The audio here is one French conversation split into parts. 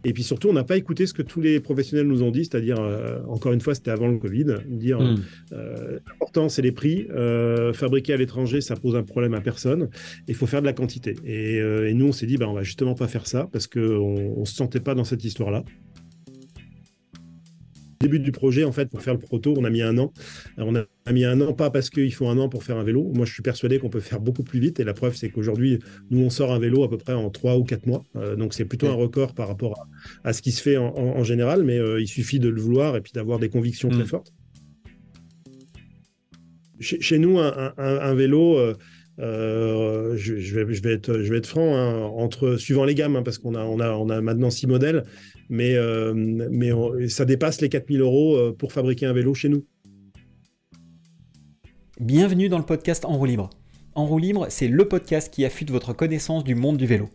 Et puis surtout, on n'a pas écouté ce que tous les professionnels nous ont dit, c'est-à-dire, encore une fois, c'était avant le Covid, dire Hmm. l'important, c'est les prix. Fabriquer à l'étranger, ça pose un problème à personne. Il faut faire de la quantité. Et nous, on s'est dit, bah, on va justement pas faire ça parce qu'on ne se sentait pas dans cette histoire-là. Début du projet, en fait, pour faire le proto, on a mis un an. On a mis un an, pas parce qu'il faut un an pour faire un vélo. Moi, je suis persuadé qu'on peut faire beaucoup plus vite. Et la preuve, c'est qu'aujourd'hui, nous, on sort un vélo à peu près en 3 ou 4 mois. Donc, c'est plutôt un Ok. record par rapport à ce qui se fait en général. Mais il suffit de le vouloir et puis d'avoir des convictions très Hmm. fortes. Chez nous, un vélo, je vais être franc, hein, suivant les gammes, hein, parce qu'on a maintenant 6 modèles, mais ça dépasse les 4 000 € pour fabriquer un vélo chez nous. Bienvenue dans le podcast En roue libre. En roue libre, c'est le podcast qui affûte votre connaissance du monde du vélo.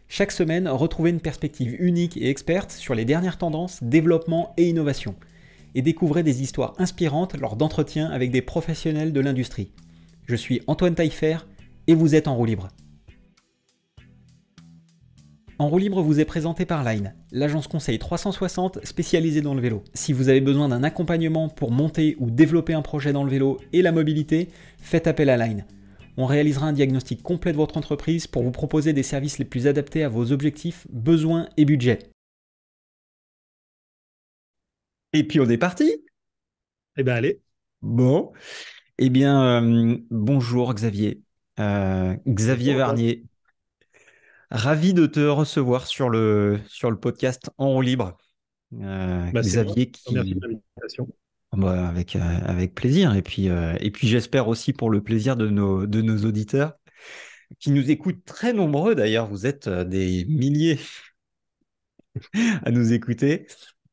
Chaque semaine, retrouvez une perspective unique et experte sur les dernières tendances, développement et innovation. Et découvrez des histoires inspirantes lors d'entretiens avec des professionnels de l'industrie. Je suis Antoine Taillefer et vous êtes En roue libre. En roue libre vous est présenté par Line, l'agence conseil 360 spécialisée dans le vélo. Si vous avez besoin d'un accompagnement pour monter ou développer un projet dans le vélo et la mobilité, faites appel à Line. On réalisera un diagnostic complet de votre entreprise pour vous proposer des services les plus adaptés à vos objectifs, besoins et budgets. Et puis on est parti. Eh bien, allez, Bon, eh bien, bonjour Xavier. Xavier bonjour Antoine. Varnier, ravi de te recevoir sur le podcast En roue libre. Bah, c'est moi. Xavier Merci de qui, l'invitation. bah, avec plaisir. Et puis j'espère aussi pour le plaisir de nos auditeurs qui nous écoutent très nombreux d'ailleurs. Vous êtes des milliers à nous écouter.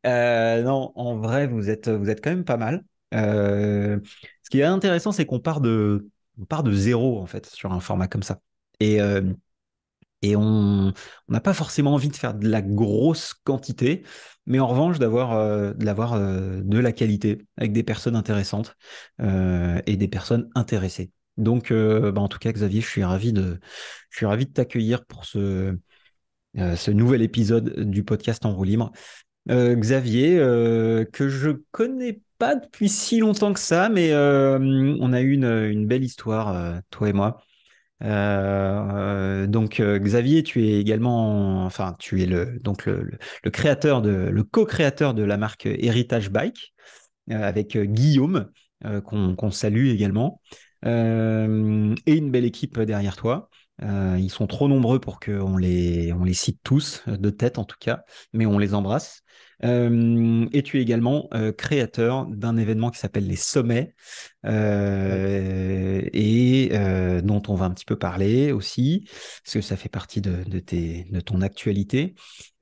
Non, en vrai, vous êtes quand même pas mal. Ce qui est intéressant, c'est qu'on part de zéro en fait sur un format comme ça. Et, euh, et on n'a pas forcément envie de faire de la grosse quantité, mais en revanche d'avoir de la qualité avec des personnes intéressantes et des personnes intéressées. Donc, bah, en tout cas, Xavier, je suis ravi de t'accueillir pour ce nouvel épisode du podcast En roue libre. Xavier, que je connais pas depuis si longtemps que ça, mais on a eu une belle histoire, toi et moi. Donc Xavier, tu es également, enfin tu es le créateur le co-créateur de la marque Heritage Bike avec Guillaume qu'on salue également et une belle équipe derrière toi. Ils sont trop nombreux pour qu'on les cite tous de tête en tout cas, mais on les embrasse. Et tu es également créateur d'un événement qui s'appelle les Sommets Ouais. et dont on va un petit peu parler aussi, parce que ça fait partie de ton actualité.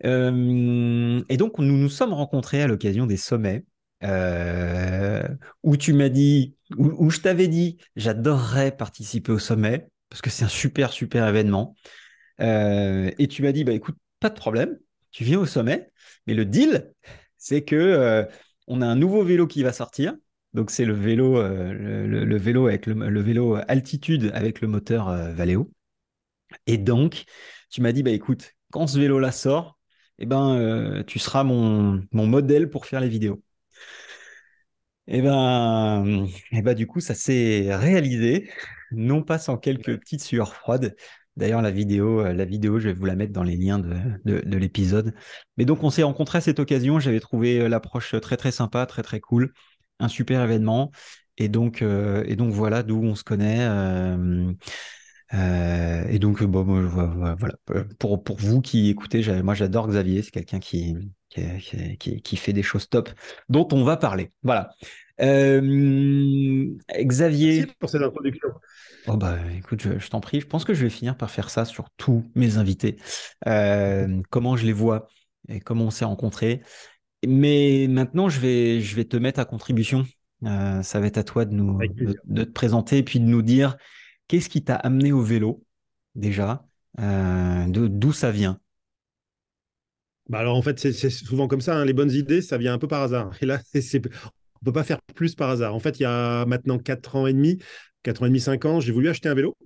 Et donc, nous nous sommes rencontrés à l'occasion des sommets, euh, où tu m'as dit, où je t'avais dit, j'adorerais participer au sommet, parce que c'est un super, super événement. Et tu m'as dit, bah écoute, pas de problème, tu viens au sommet, mais le deal, c'est que on a un nouveau vélo qui va sortir. Donc c'est le vélo, le vélo avec le vélo altitude avec le moteur Valeo. Et donc, tu m'as dit, bah écoute, quand ce vélo-là sort, eh ben, tu seras mon modèle pour faire les vidéos. Et ben, du coup, ça s'est réalisé, non pas sans quelques Ouais. petites sueurs froides. D'ailleurs, la vidéo, je vais vous la mettre dans les liens de l'épisode. Mais donc, on s'est rencontrés à cette occasion. J'avais trouvé l'approche très, très sympa, très, très cool. Un super événement. Et donc voilà d'où on se connaît. Et donc, bon, moi, voilà. Pour vous qui écoutez, moi, j'adore Xavier. C'est quelqu'un qui fait des choses top dont on va parler. Voilà. Merci Xavier, pour cette introduction. oh bah écoute, je t'en prie, je pense que je vais finir par faire ça sur tous mes invités. Comment je les vois et comment on s'est rencontrés. Mais maintenant, je vais te mettre à contribution. Ça va être à toi de, nous, Avec de, plaisir. de te présenter et puis de nous dire qu'est-ce qui t'a amené au vélo déjà, d'où ça vient. Bah alors en fait, c'est souvent comme ça, hein, les bonnes idées, ça vient un peu par hasard. Et là, peut pas faire plus par hasard. En fait, il y a maintenant 4 ans et demi, 5 ans, j'ai voulu acheter un vélo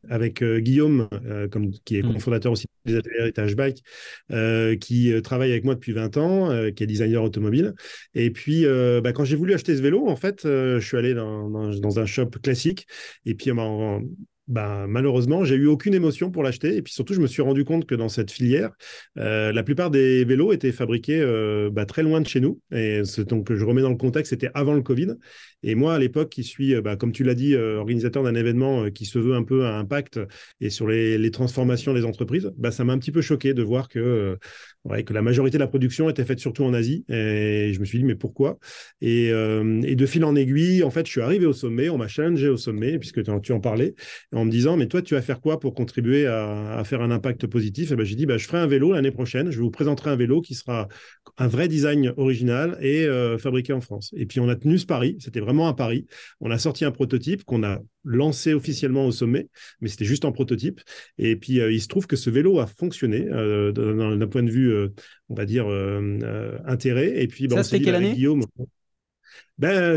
avec Guillaume, qui est Hmm. cofondateur aussi des ateliers Heritage Bike, qui travaille avec moi depuis 20 ans, qui est designer automobile. Et puis, quand j'ai voulu acheter ce vélo, en fait, je suis allé dans un shop classique. Et puis, malheureusement, j'ai eu aucune émotion pour l'acheter. Et puis surtout, je me suis rendu compte que dans cette filière, la plupart des vélos étaient fabriqués très loin de chez nous. Et donc, je remets dans le contexte, c'était avant le Covid. Et moi, à l'époque, qui suis, comme tu l'as dit, organisateur d'un événement qui se veut un peu à impact et sur les transformations des entreprises, ça m'a un petit peu choqué de voir ouais, que la majorité de la production était faite surtout en Asie. Et je me suis dit, mais pourquoi? Et de fil en aiguille, en fait, je suis arrivé au sommet, on m'a challengé au sommet, puisque tu en parlais, en me disant, mais toi, tu vas faire quoi pour contribuer à faire un impact positif? Et j'ai dit, je ferai un vélo l'année prochaine, je vous présenterai un vélo qui sera un vrai design original et fabriqué en France. Et puis, on a tenu ce pari, c'était vraiment un pari. On a sorti un prototype qu'on a lancé officiellement au sommet, mais c'était juste en prototype. Et puis, il se trouve que ce vélo a fonctionné d'un point de vue, on va dire, intérêt. Et puis, on Ça, s'est c'était dit quelle avec année? Guillaume,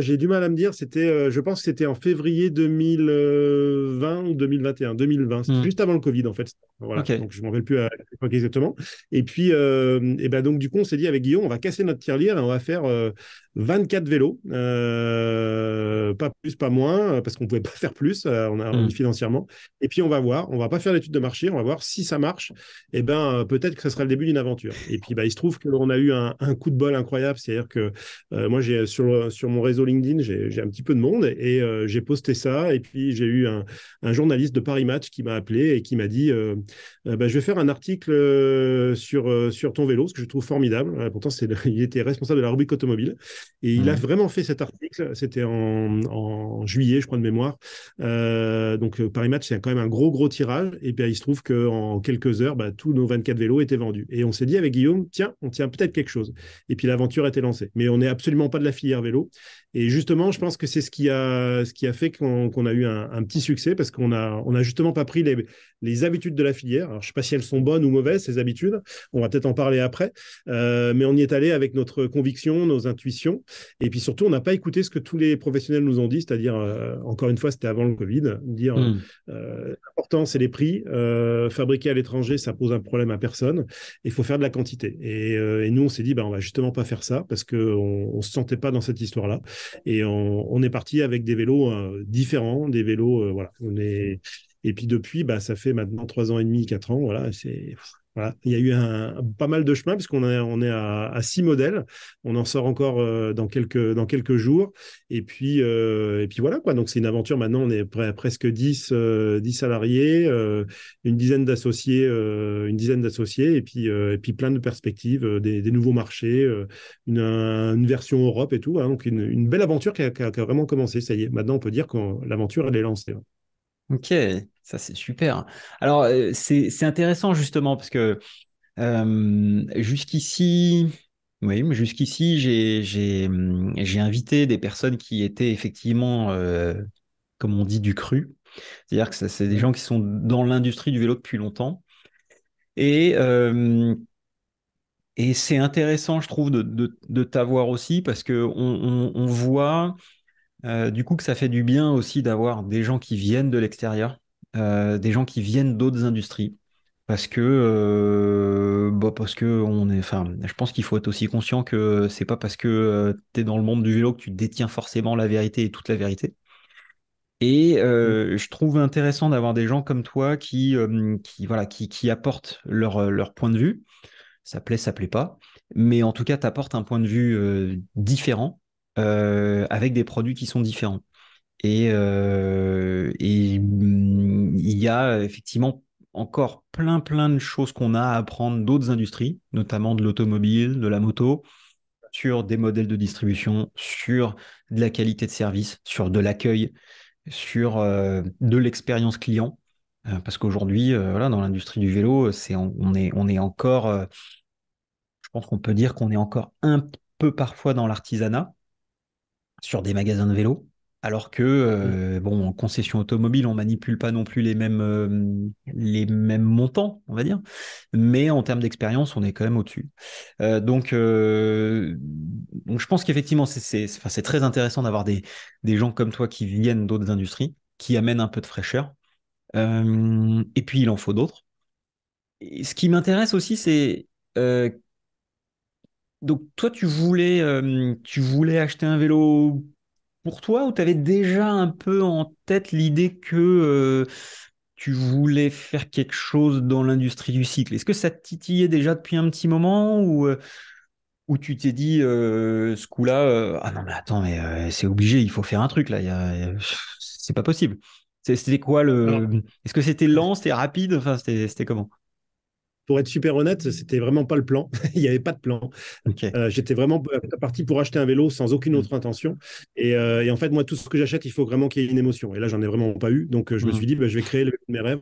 j'ai du mal à me dire. Je pense que c'était en février 2020 ou 2021. 2020, c'était Hmm. juste avant le Covid en fait. Voilà, Ok. donc je m'en rappelle plus à l'époque exactement. Et puis, donc du coup, on s'est dit avec Guillaume, on va casser notre tirelire et on va faire 24 vélos, pas plus, pas moins, parce qu'on pouvait pas faire plus, Hmm. financièrement. Et puis on va voir, on va pas faire l'étude de marché, on va voir si ça marche. Peut-être que ce sera le début d'une aventure. Et puis, il se trouve qu'on a eu un coup de bol incroyable, c'est-à-dire que moi, sur mon réseau LinkedIn, j'ai un petit peu de monde et j'ai posté ça. Et puis, j'ai eu un journaliste de Paris Match qui m'a appelé et qui m'a dit je vais faire un article sur ton vélo, ce que je trouve formidable. Pourtant, il était responsable de la rubrique automobile. Et il a Hmm. vraiment fait cet article. C'était en juillet, je crois, de mémoire. Paris Match, c'est quand même un gros, gros tirage. Et puis, il se trouve qu'en quelques heures, tous nos 24 vélos étaient vendus. Et on s'est dit avec Guillaume, tiens, on tient peut-être quelque chose. Et puis l'aventure a été lancée. Mais on n'est absolument pas de la filière vélo. Et justement, je pense que c'est ce qui a fait qu'on a eu un petit succès parce qu'on a justement pas pris les habitudes de la filière. Alors, je ne sais pas si elles sont bonnes ou mauvaises, ces habitudes. On va peut-être en parler après. Mais on y est allé avec notre conviction, nos intuitions. Et puis surtout, on n'a pas écouté ce que tous les professionnels nous ont dit, c'est-à-dire, encore une fois, c'était avant le Covid, dire Hmm. l'important, c'est les prix. Fabriquer à l'étranger, ça pose un problème à personne. Il faut faire de la quantité. Et nous, on s'est dit, on va justement pas faire ça parce qu'on ne se sentait pas dans cette histoire-là. Et on est parti avec des vélos différents, des vélos, voilà. Et puis depuis, ça fait maintenant 3 ans et demi, 4 ans, voilà. Voilà. Il y a eu pas mal de chemin puisqu'on est à 6 modèles. On en sort encore dans quelques jours. Et puis voilà quoi. Donc c'est une aventure. Maintenant, on est presque 10 salariés, une dizaine d'associés, et puis plein de perspectives, des nouveaux marchés, une version Europe et tout, hein. Donc une belle aventure qui a vraiment commencé. Ça y est, maintenant on peut dire que l'aventure elle est lancée. Ok, ça c'est super. Alors, c'est intéressant justement parce que jusqu'ici, oui, mais jusqu'ici, j'ai invité des personnes qui étaient effectivement, comme on dit, du cru. C'est-à-dire que c'est des Ouais. gens qui sont dans l'industrie du vélo depuis longtemps. Et, euh, et c'est intéressant, je trouve, de t'avoir aussi parce que on voit du coup que ça fait du bien aussi d'avoir des gens qui viennent de l'extérieur, des gens qui viennent d'autres industries. Parce que enfin, je pense qu'il faut être aussi conscient que c'est pas parce que tu es dans le monde du vélo que tu détiens forcément la vérité et toute la vérité. Et Mm. je trouve intéressant d'avoir des gens comme toi voilà, qui apportent leur point de vue. Ça plaît pas. Mais en tout cas, tu apportes un point de vue différent avec des produits qui sont différents. Il y a effectivement encore plein de choses qu'on a à apprendre d'autres industries, notamment de l'automobile, de la moto, sur des modèles de distribution, sur de la qualité de service, sur de l'accueil, sur de l'expérience client. Parce qu'aujourd'hui, voilà, dans l'industrie du vélo, on est encore, je pense qu'on peut dire qu'on est encore un peu parfois dans l'artisanat, sur des magasins de vélo. Alors que, Mm. bon, en concession automobile, on manipule pas non plus les mêmes montants, on va dire. Mais en termes d'expérience, on est quand même au-dessus. Donc, je pense qu'effectivement, enfin, c'est très intéressant d'avoir des gens comme toi qui viennent d'autres industries, qui amènent un peu de fraîcheur. Et puis, il en faut d'autres. Et ce qui m'intéresse aussi, c'est euh, donc toi, tu voulais acheter un vélo pour toi ou tu avais déjà un peu en tête l'idée que tu voulais faire quelque chose dans l'industrie du cycle? Est-ce que ça te titillait déjà depuis un petit moment ou tu t'es dit ce coup-là, ah non mais attends, mais c'est obligé, il faut faire un truc là, c'est pas possible. C'était quoi Alors, le... Est-ce que c'était lent, c'était rapide? Enfin, c'était comment? pour être super honnête, c'était vraiment pas le plan. Il n'y avait pas de plan. Ok. J'étais vraiment parti pour acheter un vélo sans aucune Mm. autre intention. Et en fait, moi, tout ce que j'achète, il faut vraiment qu'il y ait une émotion. Et là, j'en ai vraiment pas eu. Donc, je me suis Mm. dit, bah, je vais créer le vélo de mes rêves.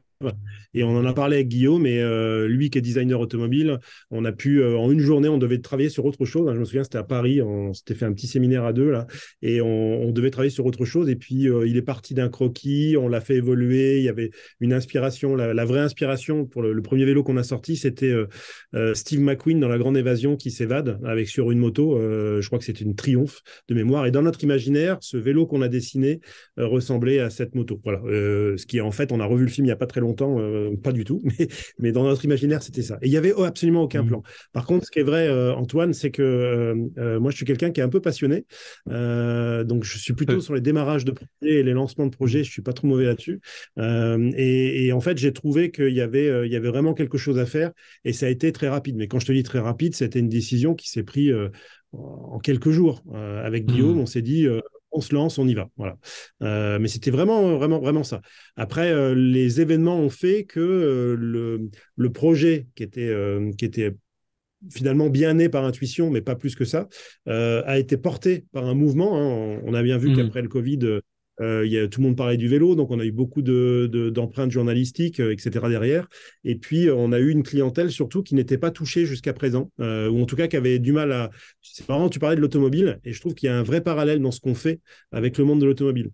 Et on en a parlé avec Guillaume, et lui qui est designer automobile, on a pu, en une journée, on devait travailler sur autre chose. Je me souviens, c'était à Paris, on s'était fait un petit séminaire à deux, là, et on devait travailler sur autre chose. Et puis, il est parti d'un croquis, on l'a fait évoluer. Il y avait une inspiration, la vraie inspiration pour le premier vélo qu'on a sorti, c'était Steve McQueen dans La Grande Évasion qui s'évade avec sur une moto. Je crois que c'était une Triomphe de mémoire. Et dans notre imaginaire, ce vélo qu'on a dessiné ressemblait à cette moto. Voilà. Ce qui est en fait, on a revu le film il n'y a pas très longtemps, pas du tout, mais dans notre imaginaire, c'était ça. Et il n'y avait absolument aucun Mm. plan. Par contre, ce qui est vrai, Antoine, c'est que moi, je suis quelqu'un qui est un peu passionné. Donc, je suis plutôt Peu. sur les démarrages de projets et les lancements de projets. Mm. Je suis pas trop mauvais là-dessus. Et en fait, j'ai trouvé il y avait vraiment quelque chose à faire et ça a été très rapide. Mais quand je te dis très rapide, c'était une décision qui s'est prise en quelques jours. Avec Guillaume, Mm. on s'est dit, on se lance, on y va. Voilà. Mais c'était vraiment, vraiment, vraiment ça. Après, les événements ont fait que le projet qui était finalement bien né par intuition, mais pas plus que ça, a été porté par un mouvement. Hein. On a bien vu Mm. qu'après le Covid, tout le monde parlait du vélo, donc on a eu beaucoup d'empreintes journalistiques, etc. derrière. Et puis, on a eu une clientèle surtout qui n'était pas touchée jusqu'à présent, ou en tout cas qui avait du mal à... C'est marrant, tu parlais de l'automobile, et je trouve qu'il y a un vrai parallèle dans ce qu'on fait avec le monde de l'automobile.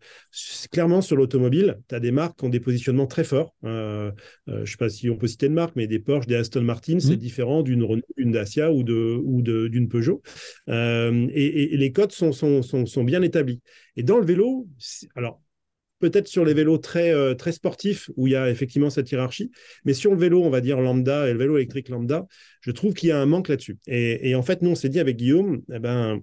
Clairement, sur l'automobile, tu as des marques qui ont des positionnements très forts. Je ne sais pas si on peut citer de marque, mais des Porsche, des Aston Martin, c'est Mm. différent d'une Renault, d'une Dacia d'une Peugeot. Et les codes sont bien établis. Et dans le vélo, alors peut-être sur les vélos très sportifs où il y a effectivement cette hiérarchie, mais sur le vélo, on va dire lambda et le vélo électrique lambda, je trouve qu'il y a un manque là-dessus. Et en fait, nous, on s'est dit avec Guillaume, eh ben,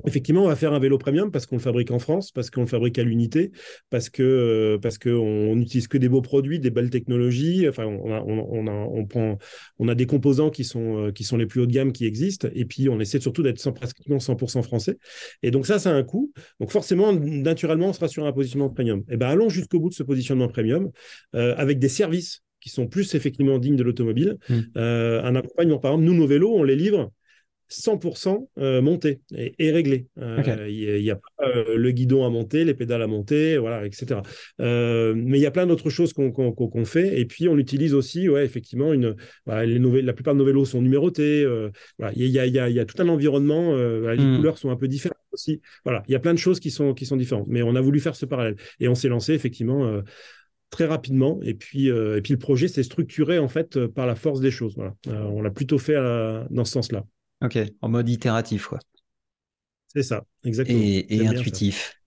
effectivement, on va faire un vélo premium parce qu'on le fabrique en France, parce qu'on le fabrique à l'unité, parce que on n'utilise que des beaux produits, des belles technologies. Enfin, on a des composants qui sont les plus haut de gamme qui existent. Et puis, on essaie surtout d'être pratiquement 100% français. Et donc, ça a un coût. Donc, forcément, naturellement, on sera sur un positionnement premium. Et ben, allons jusqu'au bout de ce positionnement premium avec des services qui sont plus effectivement dignes de l'automobile. Mm. Un accompagnement, par exemple, nous, nos vélos, on les livre 100% monté et réglé. Ok. Il y a pas le guidon à monter, les pédales à monter, voilà, etc. Mais il y a plein d'autres choses qu'on fait. Et puis, on utilise aussi, ouais, effectivement, voilà, la plupart de nos vélos sont numérotés. Voilà, il y a tout un environnement. Les Mm. couleurs sont un peu différentes aussi. Voilà, il y a plein de choses qui sont différentes. Mais on a voulu faire ce parallèle. Et on s'est lancé, effectivement, très rapidement. Et puis, le projet s'est structuré, en fait, par la force des choses. Voilà. On l'a plutôt fait dans ce sens-là. Ok. En mode itératif, quoi. C'est ça, exactement. Et J'aime bien ça. intuitif.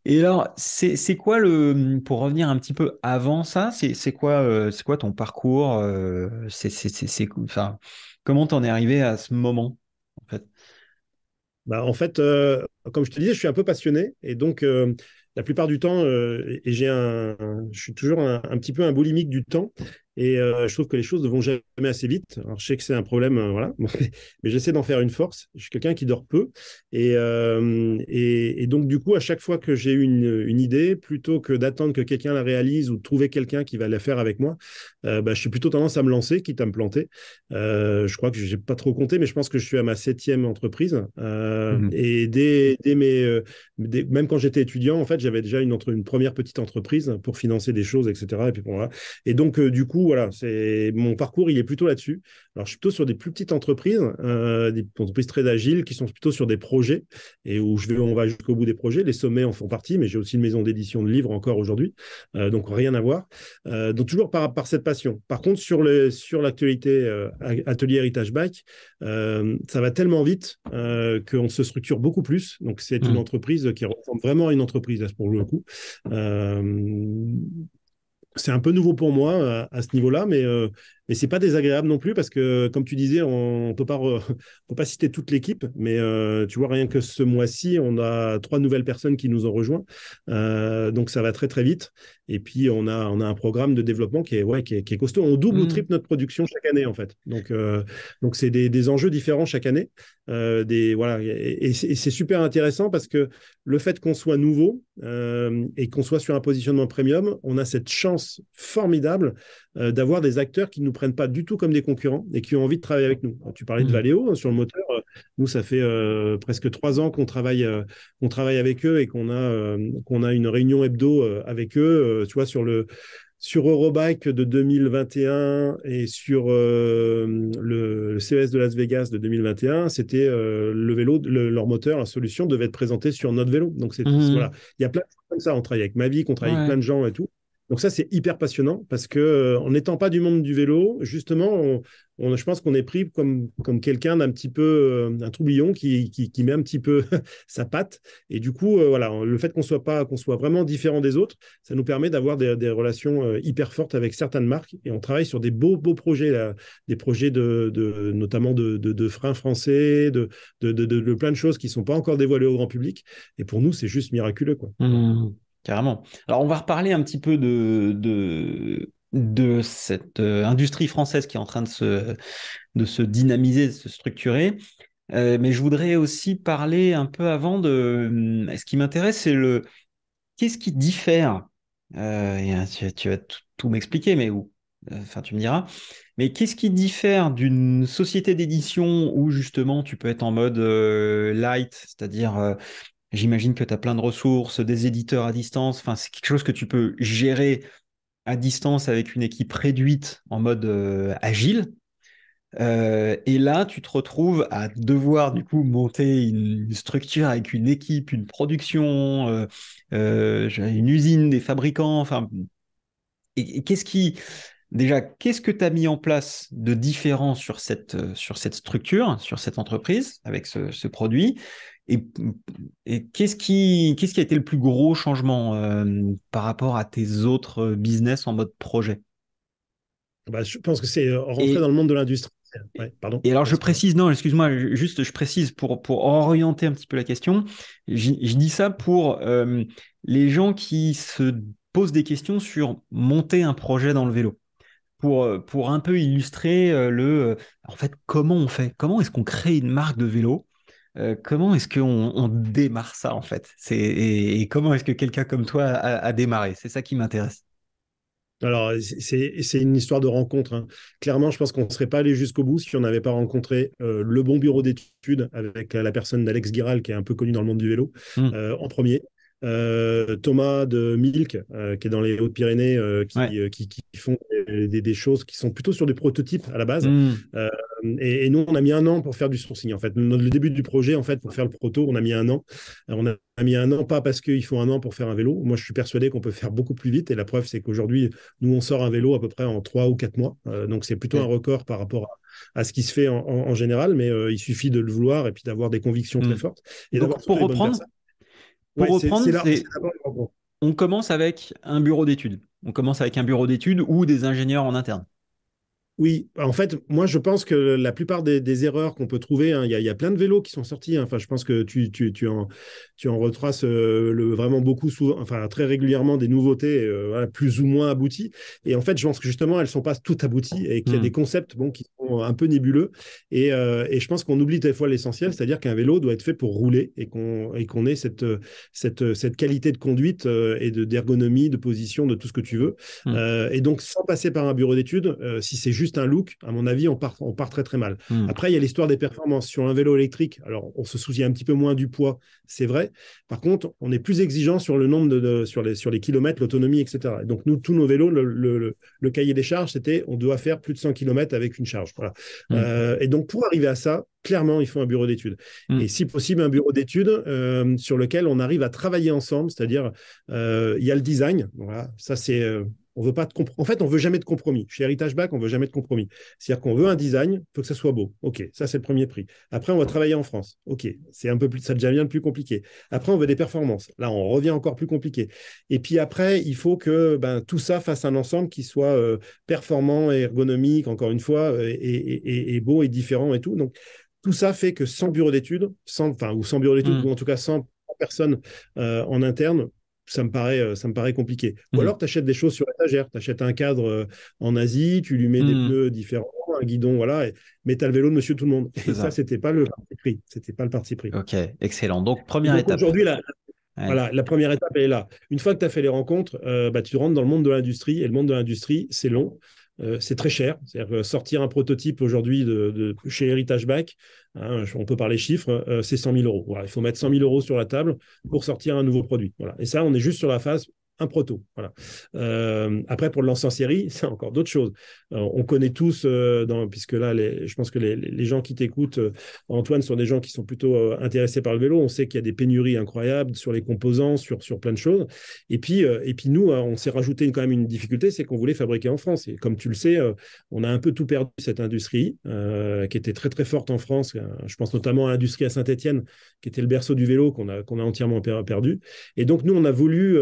Et alors, c'est quoi pour revenir un petit peu avant ça, c'est quoi ton parcours, enfin, comment t'en es arrivé à ce moment, en fait? Bah, en fait, comme je te disais, je suis un peu passionné et donc la plupart du temps, et je suis toujours un petit peu un boulimique du temps et je trouve que les choses ne vont jamais assez vite. Alors je sais que c'est un problème, voilà, mais j'essaie d'en faire une force. Je suis quelqu'un qui dort peu et donc du coup, à chaque fois que j'ai une idée, plutôt que d'attendre que quelqu'un la réalise ou de trouver quelqu'un qui va la faire avec moi, bah, je suis plutôt tendance à me lancer, quitte à me planter. Je crois que j'ai pas trop compté, mais je pense que je suis à ma septième entreprise. Mhm. Et même quand j'étais étudiant, en fait, j'avais déjà une première petite entreprise pour financer des choses, etc. Et puis bon, voilà. Et donc, du coup, coup, voilà, mon parcours, il est plutôt là-dessus. Alors, je suis plutôt sur des plus petites entreprises, des entreprises très agiles qui sont plutôt sur des projets et où on va jusqu'au bout des projets. Les sommets en font partie, mais j'ai aussi une maison d'édition de livres encore aujourd'hui, donc rien à voir. Donc, toujours par cette passion. Par contre, sur l'actualité Atelier Héritage Bac, ça va tellement vite qu'on se structure beaucoup plus. Donc, c'est une entreprise qui ressemble vraiment à une entreprise, là, pour le coup. C'est un peu nouveau pour moi à ce niveau-là, mais c'est pas désagréable non plus parce que, comme tu disais, on peut peut pas citer toute l'équipe, mais tu vois, rien que ce mois-ci, on a 3 nouvelles personnes qui nous ont rejoints. Donc, ça va très, très vite. Et puis, on a un programme de développement qui est costaud. On double ou triple notre production chaque année, en fait. Donc c'est des enjeux différents chaque année. Voilà, et c'est super intéressant parce que le fait qu'on soit nouveau et qu'on soit sur un positionnement premium, on a cette chance formidable d'avoir des acteurs qui ne nous prennent pas du tout comme des concurrents et qui ont envie de travailler avec nous. Tu parlais de Valeo sur le moteur. Nous, ça fait presque 3 ans qu'on travaille avec eux et qu'on a une réunion hebdo avec eux, tu vois, sur Eurobike de 2021 et sur le CES de Las Vegas de 2021, c'était le vélo, leur moteur, la solution devait être présentée sur notre vélo. Donc, voilà, il y a plein de choses comme ça. On travaille avec Mavic, on travaille avec plein de gens et tout. Donc ça, c'est hyper passionnant parce que en n'étant pas du monde du vélo, justement, je pense qu'on est pris comme quelqu'un d'un petit peu un troublion qui met un petit peu sa patte. Et du coup, voilà, le fait qu'on soit vraiment différent des autres, ça nous permet d'avoir des relations hyper fortes avec certaines marques. Et on travaille sur des beaux projets, là, des projets notamment de freins français, de plein de choses qui ne sont pas encore dévoilées au grand public. Et pour nous, c'est juste miraculeux, quoi. Carrément. Alors, on va reparler un petit peu de cette industrie française qui est en train de se dynamiser, de se structurer. Mais je voudrais aussi parler un peu avant ce qui m'intéresse, c'est qu'est-ce qui diffère, tu vas tout m'expliquer, mais enfin, tu me diras, mais qu'est-ce qui diffère d'une société d'édition où justement tu peux être en mode light, c'est-à-dire j'imagine que tu as plein de ressources, des éditeurs à distance. Enfin, c'est quelque chose que tu peux gérer à distance avec une équipe réduite en mode agile. Et là, tu te retrouves à devoir du coup monter une structure avec une équipe, une production, une usine, des fabricants. Enfin, et qu'est-ce que tu as mis en place de différent sur cette structure, sur cette entreprise, avec ce produit? Et qu'est-ce qui a été le plus gros changement par rapport à tes autres business en mode projet? Bah, je pense que c'est rentrer dans Et, le monde de l'industrie. Ouais, pardon. et alors je précise, non, excuse-moi, juste je précise pour orienter un petit peu la question. Je dis ça pour les gens qui se posent des questions sur monter un projet dans le vélo. Pour un peu illustrer en fait, comment on fait? Comment est-ce qu'on crée une marque de vélo? Comment est-ce qu'on démarre ça, en fait? Et comment est-ce que quelqu'un comme toi a démarré? C'est ça qui m'intéresse. Alors, c'est une histoire de rencontre, hein. Clairement, je pense qu'on ne serait pas allé jusqu'au bout si on n'avait pas rencontré le bon bureau d'études avec la personne d'Alex Giral, qui est un peu connu dans le monde du vélo, en premier. Thomas de Milk, qui est dans les Hautes-Pyrénées, Ouais. qui font des choses qui sont plutôt sur des prototypes à la base. Hmm. Et nous, on a mis un an pour faire du sourcing. En fait, le début du projet, en fait, pour faire le proto, on a mis un an. On a mis un an, pas parce qu'il faut un an pour faire un vélo. Moi, je suis persuadé qu'on peut faire beaucoup plus vite. Et la preuve, c'est qu'aujourd'hui, nous, on sort un vélo à peu près en 3 ou 4 mois. Donc, c'est plutôt un record par rapport à ce qui se fait en général. Mais il suffit de le vouloir et puis d'avoir des convictions très fortes et d'avoir Donc, surtout les bonnes personnes. pour Ouais, reprendre, c'est d'abord le rencontre. on commence avec un bureau d'études. On commence avec un bureau d'études ou des ingénieurs en interne. Oui, en fait, moi je pense que la plupart des erreurs qu'on peut trouver, hein, il y a plein de vélos qui sont sortis, hein. Enfin, je pense que tu en retraces vraiment beaucoup, enfin très régulièrement des nouveautés voilà, plus ou moins abouties. Et en fait, je pense que justement, elles ne sont pas toutes abouties et qu'il y a des concepts bon, sont un peu nébuleux. Et je pense qu'on oublie des fois l'essentiel, c'est-à-dire qu'un vélo doit être fait pour rouler et qu'on ait cette qualité de conduite et d'ergonomie, de position, de tout ce que tu veux. Mm. Et donc, sans passer par un bureau d'études, si c'est juste un look, à mon avis, on part très très mal. Mm. Après, il y a l'histoire des performances. Sur un vélo électrique, alors on se soucie un petit peu moins du poids, c'est vrai. Par contre, on est plus exigeant sur le nombre sur les kilomètres, l'autonomie, etc. Et donc, nous, tous nos vélos, le cahier des charges, c'était on doit faire plus de 100 kilomètres avec une charge. Voilà. Mm. Et donc, pour arriver à ça, clairement, il faut un bureau d'études. Mm. Et si possible, un bureau d'études sur lequel on arrive à travailler ensemble, c'est-à-dire, il y a le design. Voilà, ça, c'est. On veut pas en fait, on veut jamais de compromis. Chez Heritage Back, on veut jamais de compromis. C'est-à-dire qu'on veut un design, il faut que ça soit beau. OK, ça, c'est le premier prix. Après, on va travailler en France. OK, c'est un peu plus, ça devient plus compliqué. Après, on veut des performances. Là, on revient encore plus compliqué. Et puis après, il faut que tout ça fasse un ensemble qui soit performant et ergonomique, encore une fois, et beau et différent et tout. Donc, tout ça fait que sans bureau d'études, sans bureau d'études, ou en tout cas sans personne en interne, ça me paraît compliqué. Ou Mm. alors, tu achètes des choses sur étagère. Tu achètes un cadre en Asie, tu lui mets des Mm. pneus différents, un guidon, voilà, mais tu as le vélo de monsieur tout le monde. C'est Et ça, ça. c'était pas le parti pris. C'était pas le parti pris. Ok, excellent. Donc, Et première donc étape. aujourd'hui, Ouais. voilà, la première étape, elle est là. Une fois que tu as fait les rencontres, tu rentres dans le monde de l'industrie. Et le monde de l'industrie, c'est long. C'est très cher. C'est-à-dire que sortir un prototype aujourd'hui chez Heritage Back, hein, on peut parler chiffres, c'est 100 000 euros. Voilà, il faut mettre 100 000 euros sur la table pour sortir un nouveau produit. Voilà. Et ça, on est juste sur la phase un proto. Voilà. Après, pour le lancer en série, c'est encore d'autres choses. On connaît tous, puisque là, je pense que les gens qui t'écoutent, Antoine, sont des gens qui sont plutôt intéressés par le vélo. On sait qu'il y a des pénuries incroyables sur les composants, sur plein de choses. Et puis nous, on s'est rajouté quand même une difficulté, c'est qu'on voulait fabriquer en France. Et comme tu le sais, on a un peu tout perdu, cette industrie, qui était très très forte en France. Je pense notamment à l'industrie à Saint-Étienne, qui était le berceau du vélo, qu'on a entièrement perdu. Et donc nous, on a voulu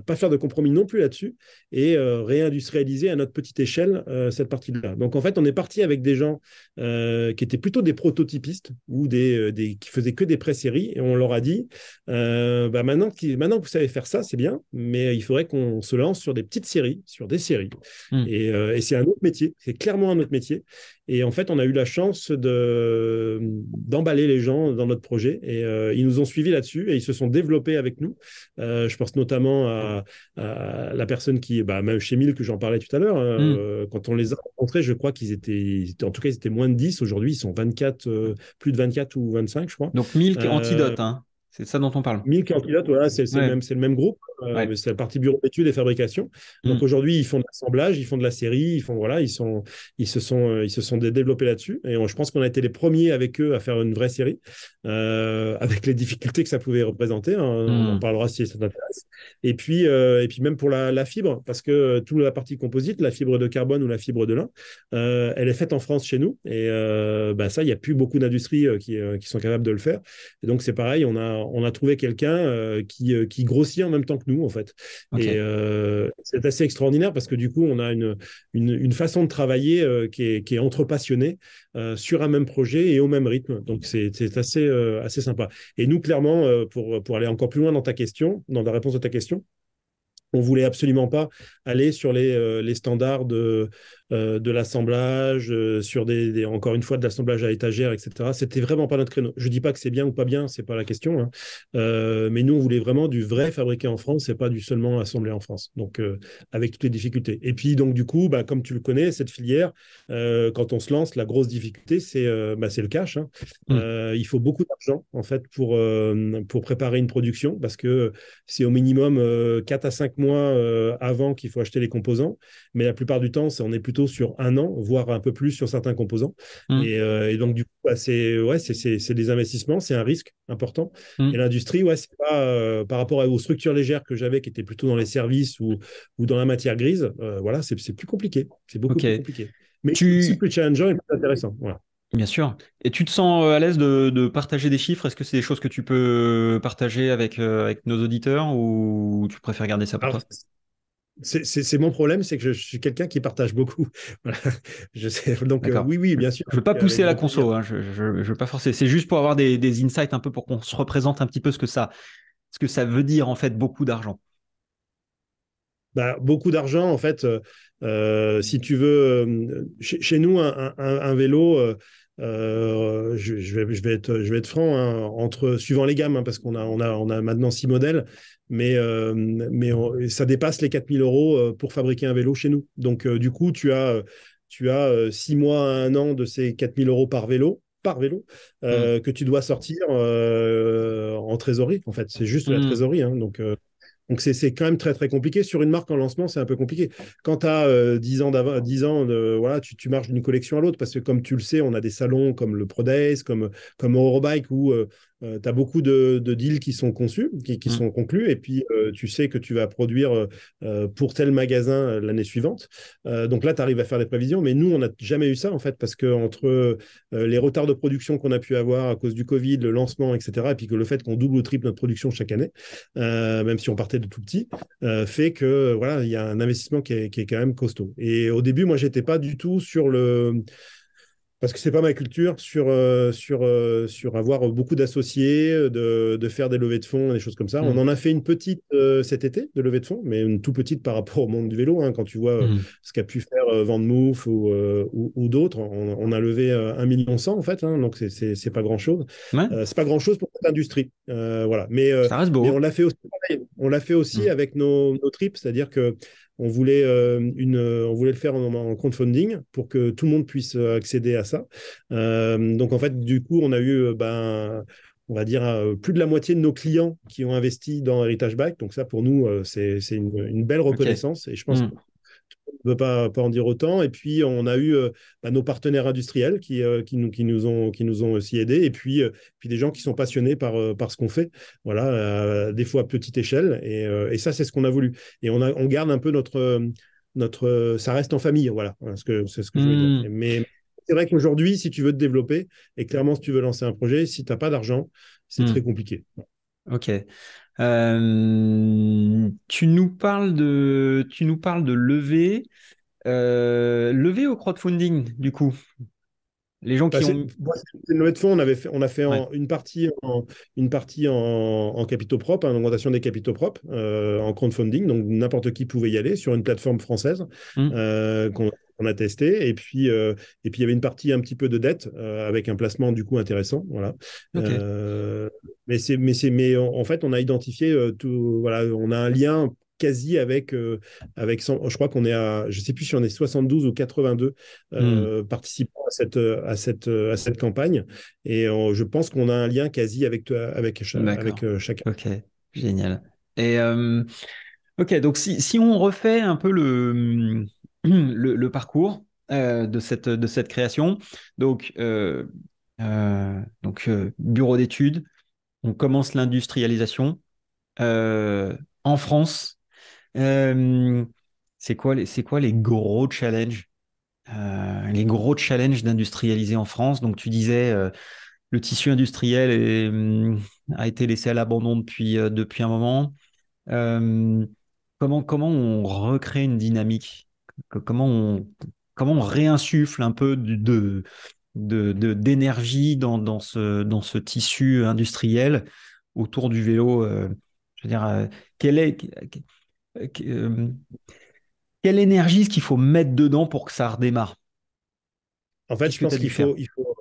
pas faire de compromis non plus là-dessus et réindustrialiser à notre petite échelle cette partie-là. Donc en fait, on est parti avec des gens qui étaient plutôt des prototypistes ou qui faisaient que des pré-séries, et on leur a dit maintenant que vous savez faire ça, c'est bien, mais il faudrait qu'on se lance sur des petites séries, sur des séries. Mm. Et c'est un autre métier, c'est clairement un autre métier. Et en fait, on a eu la chance d'emballer les gens dans notre projet, et ils nous ont suivis là-dessus et ils se sont développés avec nous. Je pense notamment à la personne même chez Mille, que j'en parlais tout à l'heure. Quand on les a rencontrés, je crois en tout cas, ils étaient moins de 10. Aujourd'hui, ils sont 24, plus de 24 ou 25, je crois. Donc, Milk Antidote, hein. C'est ça dont on parle. 1000 candidates, voilà, c'est Ouais. le même groupe, Ouais. mais c'est la partie bureau d'études et fabrication. Mm. Donc aujourd'hui, ils font de l'assemblage, ils font de la série, voilà, ils se sont développés là-dessus. Et je pense qu'on a été les premiers avec eux à faire une vraie série, avec les difficultés que ça pouvait représenter, hein. On en Mm. parlera si ça t'intéresse. Et puis même pour la fibre, parce que toute la partie composite, la fibre de carbone ou la fibre de lin, elle est faite en France chez nous. Et ça, il n'y a plus beaucoup d'industries qui sont capables de le faire. Et donc c'est pareil, on a trouvé quelqu'un qui grossit en même temps que nous, en fait. Ok. Et c'est assez extraordinaire parce que du coup, on a une façon de travailler qui est entre passionnés sur un même projet et au même rythme. Donc, c'est assez sympa. Et nous, clairement, pour aller encore plus loin dans dans la réponse de ta question, on voulait absolument pas aller sur les standards de l'assemblage, sur encore une fois de l'assemblage à étagère, etc. C'était vraiment pas notre créneau. Je dis pas que c'est bien ou pas bien, c'est pas la question, hein. Mais nous, on voulait vraiment du vrai fabriqué en France et pas du seulement assemblé en France. Donc, avec toutes les difficultés. Et puis, donc, du coup, comme tu le connais, cette filière, quand on se lance, la grosse difficulté, c'est le cash, hein. Mm. Il faut beaucoup d'argent, en fait, pour préparer une production, parce que c'est au minimum 4 à 5 mois avant qu'il faut acheter les composants, mais la plupart du temps, on est plutôt sur un an, voire un peu plus sur certains composants. Mm. Et donc, du coup, c'est des investissements, c'est un risque important. Mm. Et l'industrie, c'est pas par rapport aux structures légères que j'avais, qui étaient plutôt dans les services ou dans la matière grise, voilà, c'est plus compliqué. C'est beaucoup Ok. plus compliqué. Mais c'est aussi Tu... plus challengeant et plus intéressant. Voilà. Bien sûr. Et tu te sens à l'aise de partager des chiffres? Est-ce que c'est des choses que tu peux partager avec nos auditeurs ou tu préfères garder ça pour Alors, toi? c'est mon problème, c'est que je suis quelqu'un qui partage beaucoup. Voilà. Je sais. Donc, D'accord. oui, oui, bien sûr, Je veux pas pousser avec à la grand plaisir. conso, hein. Je veux pas forcer. C'est juste pour avoir des insights un peu pour qu'on se représente un petit peu ce que ça veut dire en fait beaucoup d'argent. Beaucoup d'argent, en fait. Si tu veux, chez nous, un vélo, je vais être franc, hein, suivant les gammes, hein, parce qu'on a maintenant 6 modèles, mais ça dépasse les 4 000 € pour fabriquer un vélo chez nous. Donc, du coup, tu as 6 mois à un an de ces 4 000 € par vélo, Hmm. que tu dois sortir en trésorerie. En fait, c'est juste la Hmm. trésorerie, hein. Donc c'est quand même très, très compliqué. Sur une marque en lancement, c'est un peu compliqué. Quand tu as 10 ans, 10 ans voilà, tu marches d'une collection à l'autre, parce que comme tu le sais, on a des salons comme le Pro Days, comme Eurobike, où tu as beaucoup de deals qui sont conçus, qui Hmm. sont conclus, et puis tu sais que tu vas produire pour tel magasin l'année suivante. Donc là, tu arrives à faire des prévisions, mais nous, on n'a jamais eu ça, en fait, parce que entre les retards de production qu'on a pu avoir à cause du Covid, le lancement, etc., et puis que le fait qu'on double ou triple notre production chaque année, même si on partait de tout petit, fait que voilà, il y a un investissement qui est quand même costaud. Et au début, moi, j'étais pas du tout sur le, parce que c'est pas ma culture, sur avoir beaucoup d'associés, de faire des levées de fonds, des choses comme ça. On Hmm. en a fait une petite cet été, de levée de fonds, mais une tout petite par rapport au monde du vélo, hein. Quand tu vois Hmm. ce qu'a pu faire Van Moof ou d'autres, on a levé 1,1 million en fait, hein, donc c'est pas grand-chose. Ouais, C'est pas grand-chose pour cette industrie. Voilà. Mais ça reste mais on beau. l'a fait aussi, pareil. On l'a fait aussi Hmm. avec nos trips, c'est-à-dire que on voulait le faire en crowdfunding pour que tout le monde puisse accéder à ça. Donc, en fait, du coup, on a eu, on va dire, plus de la moitié de nos clients qui ont investi dans Heritage Bike. Donc, ça, pour nous, c'est une belle Ok. reconnaissance. Et je pense Hmm. qu'on ne peut pas en dire autant. Et puis, on a eu nos partenaires industriels qui nous ont aussi aidés. Et puis des gens qui sont passionnés par ce qu'on fait. Voilà, des fois à petite échelle. Et ça, c'est ce qu'on a voulu. Et on garde un peu ça reste en famille. Voilà, c'est ce que je veux dire. Hmm. Mais c'est vrai qu'aujourd'hui, si tu veux te développer, et clairement, si tu veux lancer un projet, si tu n'as pas d'argent, c'est très Hmm. compliqué. Ok. Tu nous parles de lever, lever au crowdfunding, du coup. Les gens Bah, qui ont. c'est une levée de fonds. On a fait Ouais. une partie en capitaux propres, en augmentation des capitaux propres, en crowdfunding. Donc, n'importe qui pouvait y aller sur une plateforme française Hmm. qu'on a testé. Et puis, il y avait une partie un petit peu de dette avec un placement du coup intéressant. Voilà. Ok. Mais en fait, on a identifié tout. Voilà, on a un lien quasi avec je crois qu'on est je sais plus si on est 72 ou 82 Hmm. participants à cette campagne. Et je pense qu'on a un lien quasi avec D'accord. chacun. Ok. Génial. Et ok, donc si on refait un peu le parcours de cette création, donc, bureau d'études, on commence l'industrialisation en France. Euh, c'est quoi les gros challenges d'industrialiser en France? Donc, tu disais, le tissu industriel a été laissé à l'abandon depuis un moment. Euh, comment on recrée une dynamique? Comment comment on réinsuffle un peu d'énergie dans ce tissu industriel autour du vélo? Je veux dire, quelle est, euh, quelle énergie est-ce qu'il faut mettre dedans pour que ça redémarre? En fait, Qu'est-ce je que tu pense as dû qu'il faire? faut, il faut,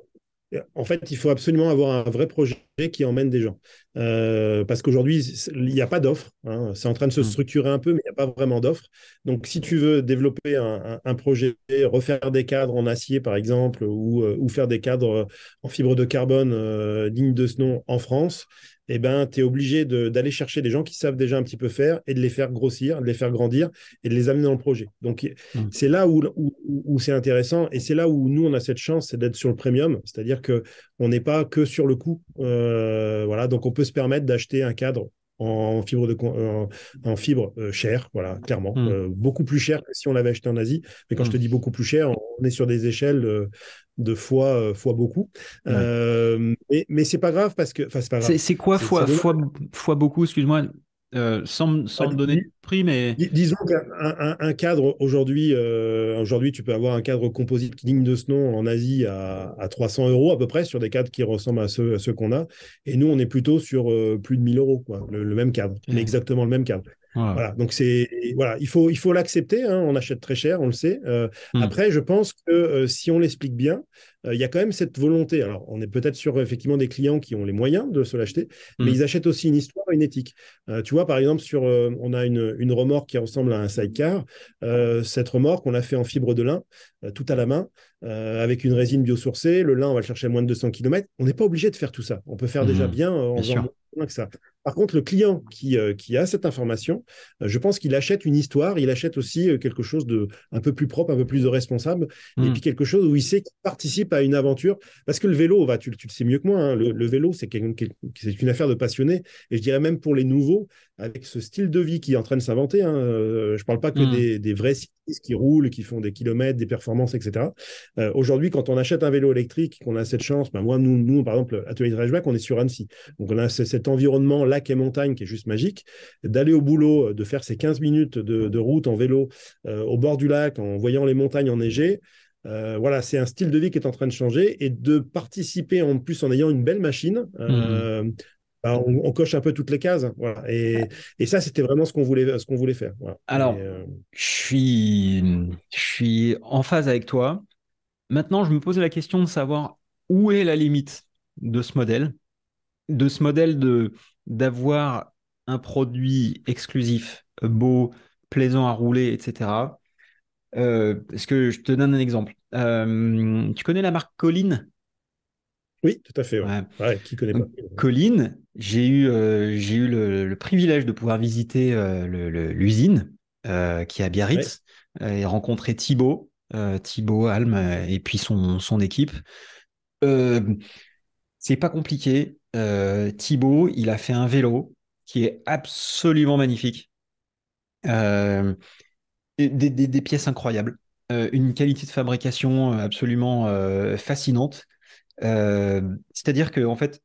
en fait, il faut absolument avoir un vrai projet qui emmène des gens. Parce qu'aujourd'hui, il n'y a pas d'offre, hein. C'est en train de se Hmm. structurer un peu, mais il n'y a pas vraiment d'offre. Donc, si tu veux développer un projet, refaire des cadres en acier, par exemple, ou faire des cadres en fibre de carbone digne de ce nom en France, eh ben, tu es obligé d'aller chercher des gens qui savent déjà un petit peu faire et de les faire grossir, de les faire grandir et de les amener dans le projet. Donc, Hmm. c'est là où c'est intéressant et c'est là où nous, on a cette chance, c'est d'être sur le premium, c'est-à-dire que on n'est pas que sur le coût. Voilà, donc on peut se permettre d'acheter un cadre en fibre chère, voilà, clairement. Hmm. Beaucoup plus cher que si on l'avait acheté en Asie. Mais quand je Hmm. te dis beaucoup plus cher, on est sur des échelles de fois beaucoup. Ouais. Mais c'est pas grave parce que, enfin, c'est pas grave. C'est quoi C'est dommage. fois beaucoup, excuse-moi, sans me donner de prix, mais Disons qu'un cadre aujourd'hui, tu peux avoir un cadre composite digne de ce nom en Asie à 300 € à peu près sur des cadres qui ressemblent à ceux qu'on a. Et nous, on est plutôt sur plus de 1 000 €, quoi, le même cadre, mais ok. exactement le même cadre. Voilà. Voilà, donc voilà, il faut l'accepter, hein, on achète très cher, on le sait. Hmm. Après, je pense que si on l'explique bien, il y a quand même cette volonté. Alors, on est peut-être sur effectivement des clients qui ont les moyens de se l'acheter, mais Hmm. ils achètent aussi une histoire, une éthique. Tu vois, par exemple, on a une remorque qui ressemble à un sidecar. Cette remorque, on l'a fait en fibre de lin, tout à la main, avec une résine biosourcée. Le lin, on va le chercher à moins de 200 km. On n'est pas obligé de faire tout ça. On peut faire déjà Hmm. bien en Bien faisant sûr. moins que ça. Par contre, le client qui a cette information, je pense qu'il achète une histoire, il achète aussi quelque chose de un peu plus propre, un peu plus de responsable, et Hmm. puis quelque chose où il sait qu'il participe à une aventure. Parce que le vélo, tu le sais mieux que moi, hein, le vélo, c'est une affaire de passionné, et je dirais même pour les nouveaux, avec ce style de vie qui est en train de s'inventer. Hein, je ne parle pas que Hmm. des vrais cyclistes qui roulent, qui font des kilomètres, des performances, etc. Aujourd'hui, quand on achète un vélo électrique, qu'on a cette chance, ben moi, nous, par exemple, Atelier de Reichbach, on est sur Annecy. Donc, on a cet environnement lac et montagne qui est juste magique. D'aller au boulot, de faire ces 15 minutes de route en vélo au bord du lac, en voyant les montagnes enneigées, voilà, c'est un style de vie qui est en train de changer et de participer en plus en ayant une belle machine. Hmm. Ben, on coche un peu toutes les cases. Voilà. Et ça, c'était vraiment ce qu'on voulait faire. Voilà. Alors, je suis en phase avec toi. Maintenant, je me pose la question de savoir où est la limite de ce modèle, d'avoir un produit exclusif, beau, plaisant à rouler, etc. Parce que je te donne un exemple. Tu connais la marque Colline? Oui, tout à fait. Ouais. Ouais. Ouais, qui connaît pas? Donc, Colline, j'ai eu le privilège de pouvoir visiter l'usine qui est à Ouais. Biarritz et rencontrer Thibaut Alm et puis son équipe. Euh, c'est pas compliqué. Thibaut, il a fait un vélo qui est absolument magnifique. Euh, et des pièces incroyables. Une qualité de fabrication absolument fascinante. C'est-à-dire que en fait,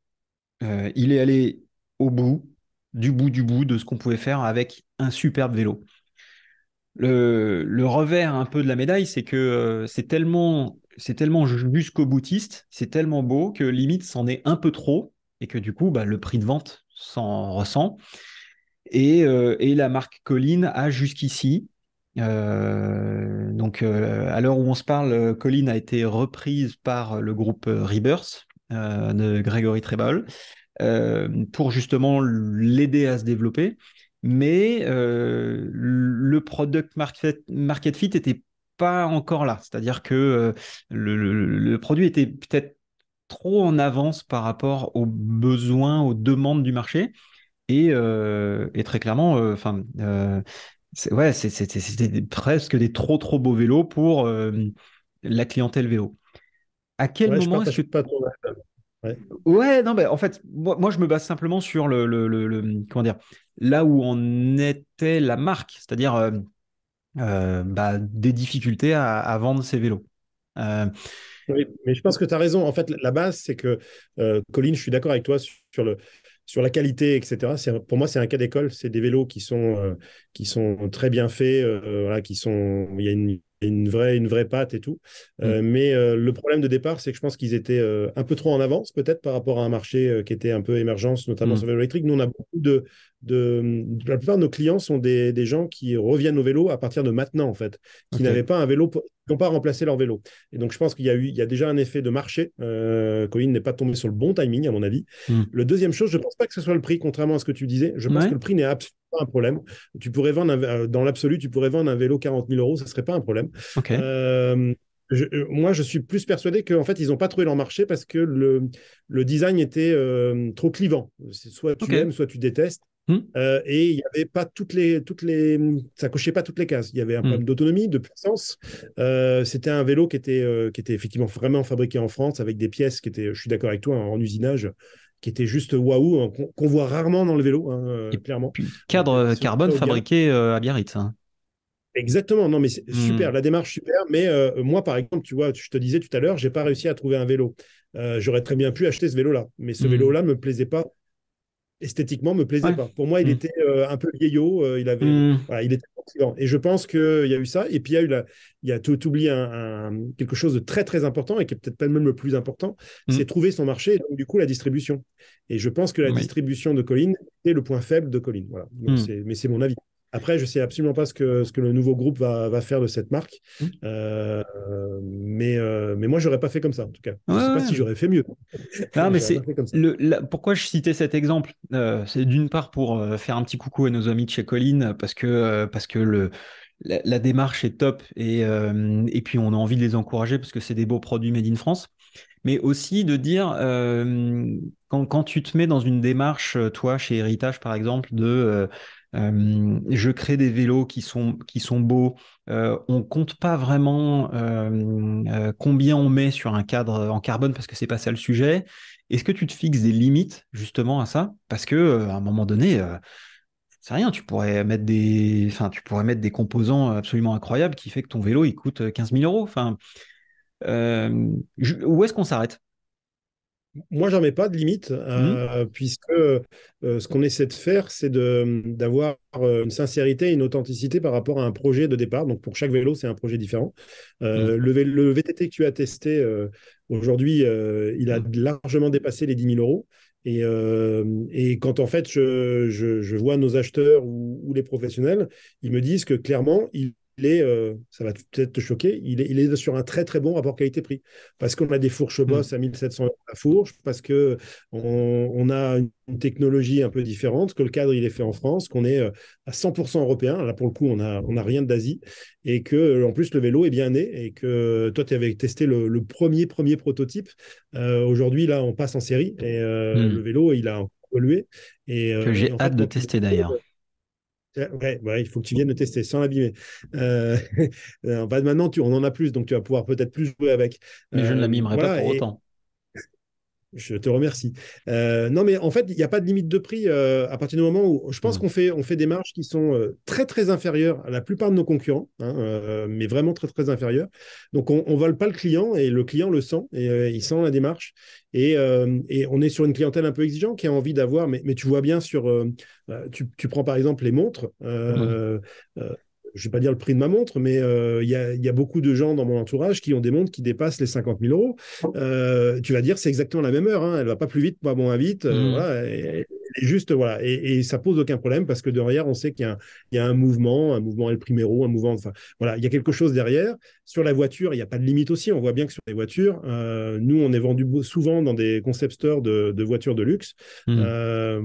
il est allé au du bout de ce qu'on pouvait faire avec un superbe vélo. Le revers un peu de la médaille, c'est que c'est tellement jusqu'au boutiste, c'est tellement beau que limite c'en est un peu trop et que du coup, bah, le prix de vente s'en ressent. Et la marque Colline a jusqu'ici, à l'heure où on se parle, Colline a été reprise par le groupe Rebirth de Grégory Trebal pour justement l'aider à se développer. Mais le market fit n'était pas encore là. C'est-à-dire que le produit était peut-être trop en avance par rapport aux besoins, aux demandes du marché. Et très clairement, c'était presque des trop beaux vélos pour la clientèle vélo. À quel Ouais, je moment est-ce partage que pas ton avis. Ouais. Ouais, non, en fait, moi, je me base simplement sur comment dire, là où en était la marque, c'est-à-dire bah, des difficultés à vendre ces vélos. Euh, Oui, mais je pense que tu as raison. En fait, la base, c'est que, Colline, je suis d'accord avec toi sur la qualité, etc. Pour moi, c'est un cas d'école. C'est des vélos qui sont très bien faits, voilà, il y a une vraie patte et tout. hmm, Mais le problème de départ, c'est que je pense qu'ils étaient un peu trop en avance, peut-être par rapport à un marché qui était un peu émergence, notamment sur hmm, le vélo électrique. Nous, on a beaucoup la plupart de nos clients sont des gens qui reviennent au vélo à partir de maintenant, en fait, qui ok. n'avaient pas un vélo, qui n'ont pas remplacé leur vélo. Et donc, je pense il y a déjà un effet de marché. Colin n'est pas tombé sur le bon timing, à mon avis. Hmm. Le deuxième chose, je ne pense pas que ce soit le prix, contrairement à ce que tu disais. Je pense que Ouais, le prix n'est absolument pas un problème. Dans l'absolu, tu pourrais vendre un vélo 40 000 euros, ce ne serait pas un problème. ok, Euh, Moi, je suis plus persuadé qu'en fait, ils n'ont pas trouvé leur marché parce que le design était trop clivant. Soit ok. tu aimes, soit tu détestes. Hmm, Et il n'y avait pas ça cochait pas toutes les cases. Il y avait un hmm, problème d'autonomie, de puissance. C'était un vélo qui était effectivement vraiment fabriqué en France avec des pièces qui étaient, je suis d'accord avec toi, en usinage, qui étaient juste waouh, hein, qu'on voit rarement dans le vélo, hein, Et clairement. puis, cadre Qui sont carbone très haut de gamme. fabriqué à Biarritz, hein. Exactement, non, mais c'est super, Hmm, la démarche super. Mais moi, par exemple, tu vois, je te disais tout à l'heure, j'ai pas réussi à trouver un vélo. J'aurais très bien pu acheter ce vélo-là, mais ce hmm, vélo-là me plaisait pas esthétiquement me plaisait ouais. pas. Pour moi, il Hmm, était un peu vieillot, hmm, voilà, il était fatigant. Et je pense qu'il y a eu ça. Et puis il y a tout oublié quelque chose de très très important et qui est peut-être pas même le plus important, c'est hmm, trouver son marché et donc du coup la distribution. Et je pense que la oui. distribution de Colline est le point faible de Colline. Voilà. Donc Hmm. mais c'est mon avis. Après, je sais absolument pas ce que le nouveau groupe va faire de cette marque. Hmm. Mais moi, j'aurais pas fait comme ça, en tout cas. Ouais, Je sais pas ouais. si j'aurais fait mieux. Non, mais J'aurais pas c'est fait comme ça. pourquoi je citais cet exemple, c'est d'une part pour faire un petit coucou à nos amis de chez Colline, parce que la démarche est top et puis on a envie de les encourager parce que c'est des beaux produits made in France, mais aussi de dire quand tu te mets dans une démarche, toi, chez Héritage par exemple, je crée des vélos qui sont beaux, on compte pas vraiment combien on met sur un cadre en carbone parce que c'est pas ça le sujet. Est-ce que tu te fixes des limites justement à ça? Parce que à un moment donné, c'est rien, tu pourrais mettre des composants absolument incroyables qui fait que ton vélo il coûte 15 000 euros. Enfin, où est-ce qu'on s'arrête? Moi, j'en mets pas de limite, Hmm. puisque ce qu'on essaie de faire, c'est d'avoir une sincérité et une authenticité par rapport à un projet de départ. Donc, pour chaque vélo, c'est un projet différent. Hmm. Le VTT que tu as testé aujourd'hui, il a largement dépassé les 10 000 euros. Et quand en fait, je vois nos acheteurs ou les professionnels, ils me disent que clairement, ça va peut-être te choquer, il est sur un très très bon rapport qualité-prix. Parce qu'on a des fourches Hmm. Boss à 1 700 € la fourche, parce que on a une technologie un peu différente, que le cadre il est fait en France, qu'on est à 100% européen. Là, pour le coup, on a rien d'Asie. Et que, en plus, le vélo est bien né. Et que toi, tu avais testé le premier prototype. Aujourd'hui, là, on passe en série. Et le Hmm. vélo, il a évolué. Que Et j'ai en hâte fait, de quand tu tester d'ailleurs. ouais, ouais, il faut que tu viennes le tester sans l'abîmer. Euh, maintenant, on en a plus, donc tu vas pouvoir peut-être plus jouer avec. Mais je ne l'abîmerai pas Voilà, pour et autant. je te remercie. Non, mais en fait, il n'y a pas de limite de prix à partir du moment où je pense Hmm. qu'on fait des marges qui sont très, très inférieures à la plupart de nos concurrents, hein, mais vraiment très, très inférieures. Donc, on ne vole pas le client et le client le sent et il sent la démarche. Et on est sur une clientèle un peu exigeante qui a envie d'avoir, mais tu vois bien tu prends par exemple les montres. Hmm. Euh, je ne vais pas dire le prix de ma montre, mais il y a beaucoup de gens dans mon entourage qui ont des montres qui dépassent les 50 000 euros. Tu vas dire c'est exactement la même heure, hein, elle va pas plus vite, pas moins vite, Hmm. voilà, et juste voilà, et ça pose aucun problème parce que derrière on sait qu'il y a un mouvement El Primero, un mouvement, enfin voilà, il y a quelque chose derrière. Sur la voiture, il n'y a pas de limite aussi. On voit bien que sur les voitures, nous on est vendu souvent dans des concept stores de voitures de luxe. Hmm. Euh,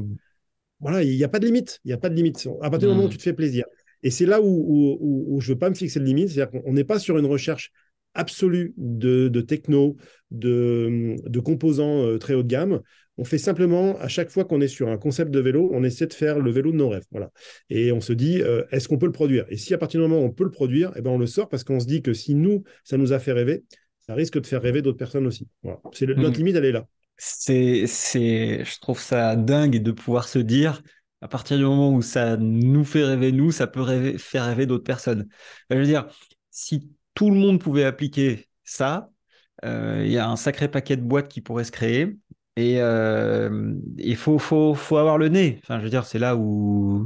voilà, il n'y a pas de limite. Il n'y a pas de limite. À partir du moment où tu Hmm. te fais plaisir. Et c'est là où je ne veux pas me fixer de limite. C'est-à-dire qu'on n'est pas sur une recherche absolue de techno, de composants très haut de gamme. On fait simplement, à chaque fois qu'on est sur un concept de vélo, on essaie de faire le vélo de nos rêves. Voilà. Et on se dit, est-ce qu'on peut le produire? Et si à partir du moment où on peut le produire, eh ben on le sort parce qu'on se dit que si nous, ça nous a fait rêver, ça risque de faire rêver d'autres personnes aussi. Voilà. Hmm. Notre limite, elle est là. Je trouve ça dingue de pouvoir se dire, à partir du moment où ça nous fait rêver, nous, ça peut faire rêver d'autres personnes. Enfin, je veux dire, si tout le monde pouvait appliquer ça, il y a un sacré paquet de boîtes qui pourraient se créer. Et il faut avoir le nez. Enfin, je veux dire, c'est là où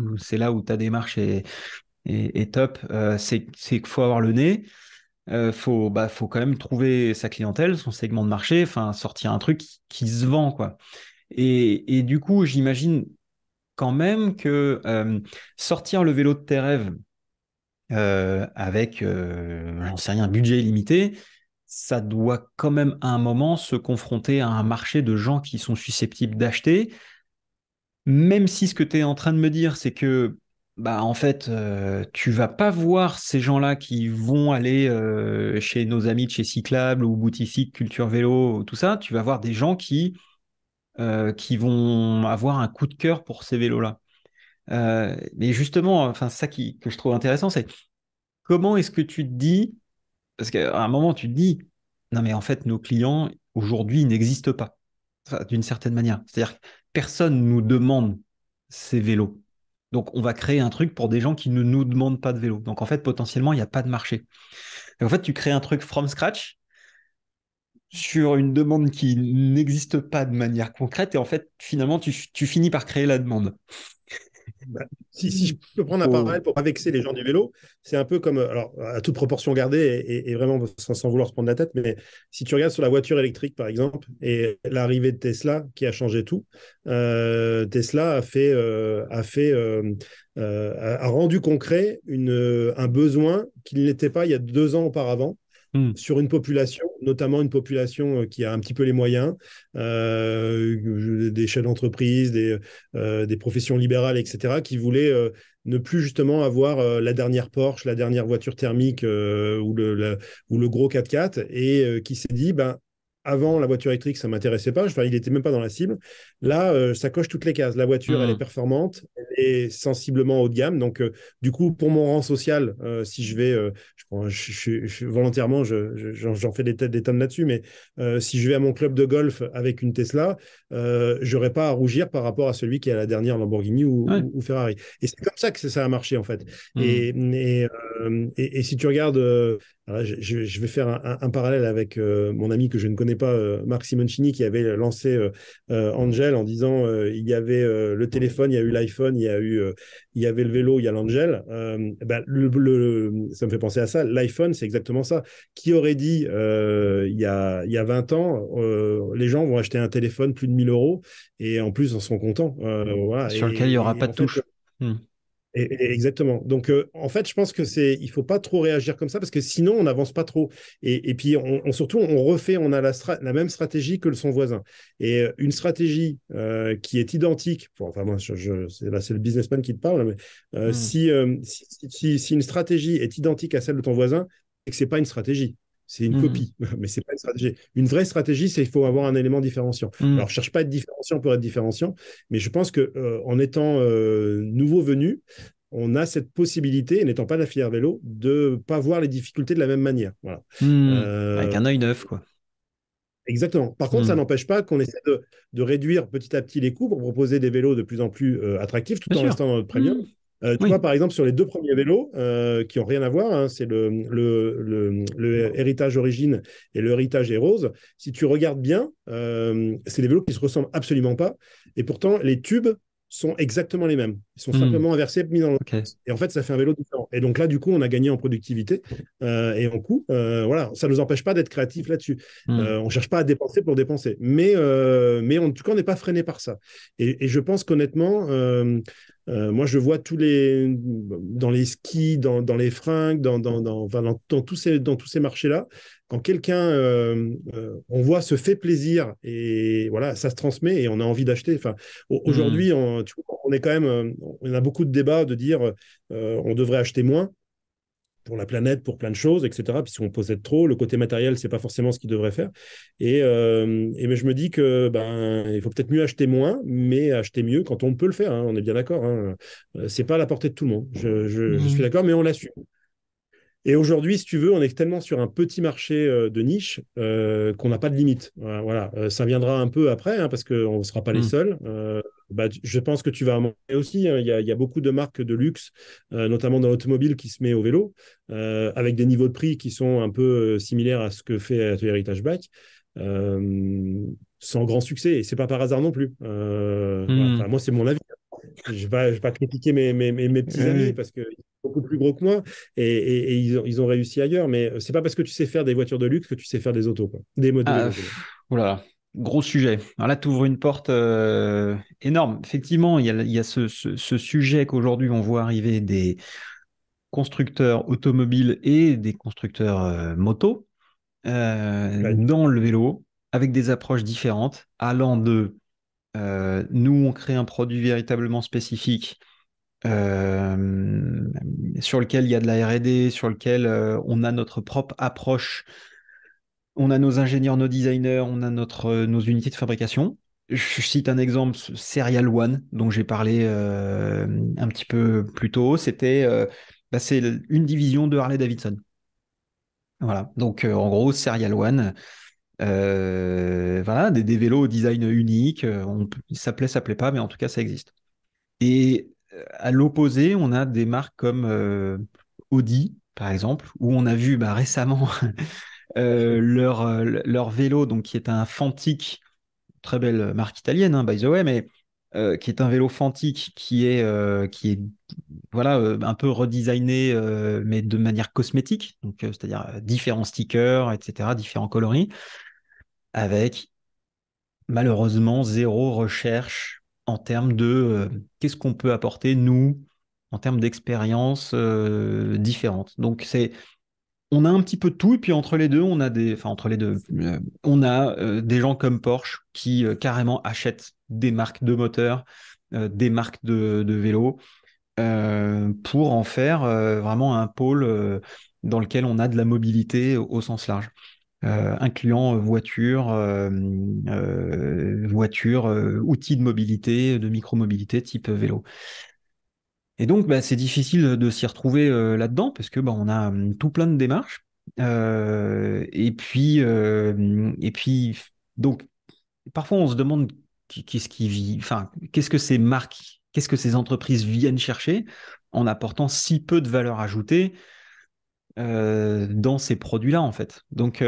ta démarche est top. C'est qu'il faut avoir le nez. Faut quand même trouver sa clientèle, son segment de marché, enfin, sortir un truc qui se vend, quoi. Et du coup, j'imagine quand même que sortir le vélo de tes rêves avec, j'en sais rien, un budget illimité, ça doit quand même à un moment se confronter à un marché de gens qui sont susceptibles d'acheter, même si ce que tu es en train de me dire, c'est que bah en fait, tu vas pas voir ces gens-là qui vont aller chez nos amis de chez Cyclable ou Boutifique, Culture Vélo, tout ça. Tu vas voir des gens qui vont avoir un coup de cœur pour ces vélos-là. Mais justement, enfin, que je trouve intéressant, c'est comment est-ce que tu te dis, parce qu'à un moment, tu te dis, non mais en fait, nos clients aujourd'hui n'existent pas, enfin, d'une certaine manière. C'est-à-dire que personne nous demande ces vélos. Donc, on va créer un truc pour des gens qui ne nous demandent pas de vélo. Donc, en fait, potentiellement, il n'y a pas de marché. Et en fait, tu crées un truc from scratch sur une demande qui n'existe pas de manière concrète. Et en fait, finalement, tu finis par créer la demande. Bah, si je peux Il prendre un parallèle faut... pour pas vexer les gens du vélo, c'est un peu comme, alors à toute proportion gardée et vraiment sans vouloir se prendre la tête, mais si tu regardes sur la voiture électrique par exemple et l'arrivée de Tesla qui a changé tout, Tesla a rendu concret un besoin qu'il n'était pas il y a 2 ans auparavant Hmm. sur une population, notamment une population qui a un petit peu les moyens, des chefs d'entreprise, des professions libérales, etc., qui voulaient ne plus justement avoir la dernière Porsche, la dernière voiture thermique ou le gros 4x4, et qui s'est dit, ben, avant, la voiture électrique, ça ne m'intéressait pas. Enfin, il n'était même pas dans la cible. Là, ça coche toutes les cases. La voiture, elle est Hmm. performante, elle est sensiblement haut de gamme. Donc, du coup, pour mon rang social, si je vais volontairement, j'en fais des tonnes là-dessus, mais si je vais à mon club de golf avec une Tesla, j'aurais pas à rougir par rapport à celui qui a la dernière Lamborghini Ouais. ou Ferrari. Et c'est comme ça que ça a marché, en fait. Hmm. Et si tu regardes, voilà, je vais faire un parallèle avec mon ami que je ne connais pas, Marc Simoncini, qui avait lancé Angel en disant il y avait le téléphone, il y a eu l'iPhone, il y avait le vélo, il y a l'Angel. Ben, ça me fait penser à ça. L'iPhone, c'est exactement ça. Qui aurait dit il y a 20 ans, les gens vont acheter un téléphone plus de 1 000 € et en plus, en sont contents. Voilà. Sur lequel il n'y aura pas En de fait, touche. Hmm. exactement. Donc, en fait, je pense que il faut pas trop réagir comme ça parce que sinon, on n'avance pas trop. Et puis, surtout, on a la même stratégie que son voisin. Et une stratégie qui est identique, enfin, moi, là, c'est le businessman qui te parle, mais Hmm. si une stratégie est identique à celle de ton voisin, c'est que c'est pas une stratégie. C'est une Hmm. copie, mais c'est pas une stratégie. Une vraie stratégie, c'est qu'il faut avoir un élément différenciant. Hmm. Alors, je cherche pas à être différenciant pour être différenciant, mais je pense que en étant nouveau venu, on a cette possibilité, n'étant pas de la filière vélo, de ne pas voir les difficultés de la même manière. Voilà. Hmm. Avec Euh, un œil neuf, quoi. Exactement. Par contre, ça Hmm. n'empêche pas qu'on essaie de réduire petit à petit les coûts pour proposer des vélos de plus en plus attractifs tout Bien en sûr. restant dans notre premium. Hmm. Tu vois, Oui. par exemple, sur les 2 premiers vélos qui n'ont rien à voir, hein, c'est le héritage Origine et le héritage Heroes. Si tu regardes bien, c'est des vélos qui se ressemblent absolument pas. Et pourtant, les tubes sont exactement les mêmes. Ils sont Hmm. simplement inversés, mis dans l'autre Ok. sens. Et en fait, ça fait un vélo différent. Et donc là, du coup, on a gagné en productivité et en coût. Voilà, ça ne nous empêche pas d'être créatifs là-dessus. Hmm. On ne cherche pas à dépenser pour dépenser. Mais en tout cas, on n'est pas freiné par ça. Et je pense qu'honnêtement, moi, je vois dans les skis, dans les fringues, enfin, dans tous ces marchés-là, quand quelqu'un, on voit, se fait plaisir et voilà, ça se transmet et on a envie d'acheter. Enfin, Hmm. aujourd'hui, tu vois, on est quand même, on a beaucoup de débats de dire on devrait acheter moins pour la planète, pour plein de choses, etc. Puis si on possède trop, le côté matériel, c'est pas forcément ce qu'il devrait faire. Et ben, je me dis que ben il faut peut-être mieux acheter moins, mais acheter mieux quand on peut le faire. Hein, on est bien d'accord. Hein. C'est pas à la portée de tout le monde. Je suis Hmm. d'accord, mais on l'assume. Et aujourd'hui, si tu veux, on est tellement sur un petit marché de niche qu'on n'a pas de limite. Voilà. Ça viendra un peu après, hein, parce qu'on ne sera pas les Hmm. seuls. Bah, je pense que tu vas en manquer aussi. Hein. Il y a beaucoup de marques de luxe, notamment dans l'automobile, qui se met au vélo, avec des niveaux de prix qui sont un peu similaires à ce que fait Atelier Heritage Bike, euh, sans grand succès. Et c'est pas par hasard non plus. Voilà. Hmm. Enfin, moi, c'est mon avis. Je vais pas critiquer mes petits amis Oui. parce qu'ils sont beaucoup plus gros que moi et ils ont réussi ailleurs. Mais c'est pas parce que tu sais faire des voitures de luxe que tu sais faire des autos, quoi. Des modes de Ah, vélo, pardon. oula, gros sujet. Alors là, tu ouvres une porte énorme. Effectivement, il y a ce sujet qu'aujourd'hui on voit arriver des constructeurs automobiles et des constructeurs moto Ouais. dans le vélo avec des approches différentes, allant de nous, on crée un produit véritablement spécifique euh, sur lequel il y a de la R&D, sur lequel on a notre propre approche, on a nos ingénieurs, nos designers, on a nos unités de fabrication. Je cite un exemple, Serial One, dont j'ai parlé un petit peu plus tôt. C'est une division de Harley-Davidson. Voilà. Donc, en gros, Serial One, voilà, des vélos au design unique. Ça plaît pas, mais en tout cas, ça existe. Et à l'opposé, on a des marques comme Audi, par exemple, où on a vu bah, récemment leur vélo, donc qui est un Fantic, très belle marque italienne, hein, by the way, mais qui est un vélo Fantic qui est voilà, un peu redesigné, mais de manière cosmétique, donc c'est-à-dire différents stickers, etc., différents coloris, avec malheureusement zéro recherche en termes de qu'est-ce qu'on peut apporter, nous, en termes d'expériences différentes. Donc, on a un petit peu de tout, et puis entre les deux, entre les deux, on a des gens comme Porsche qui carrément achètent des marques de moteurs, des marques de vélos, pour en faire vraiment un pôle dans lequel on a de la mobilité au sens large, incluant voiture, outils de mobilité, de micromobilité type vélo. Et donc, bah, c'est difficile de s'y retrouver là-dedans parce que bah, on a tout plein de démarches. Et puis, donc, parfois, on se demande qu'est-ce qui vit, enfin, qu'est-ce que ces marques, qu'est-ce que ces entreprises viennent chercher en apportant si peu de valeur ajoutée dans ces produits-là, en fait. Donc,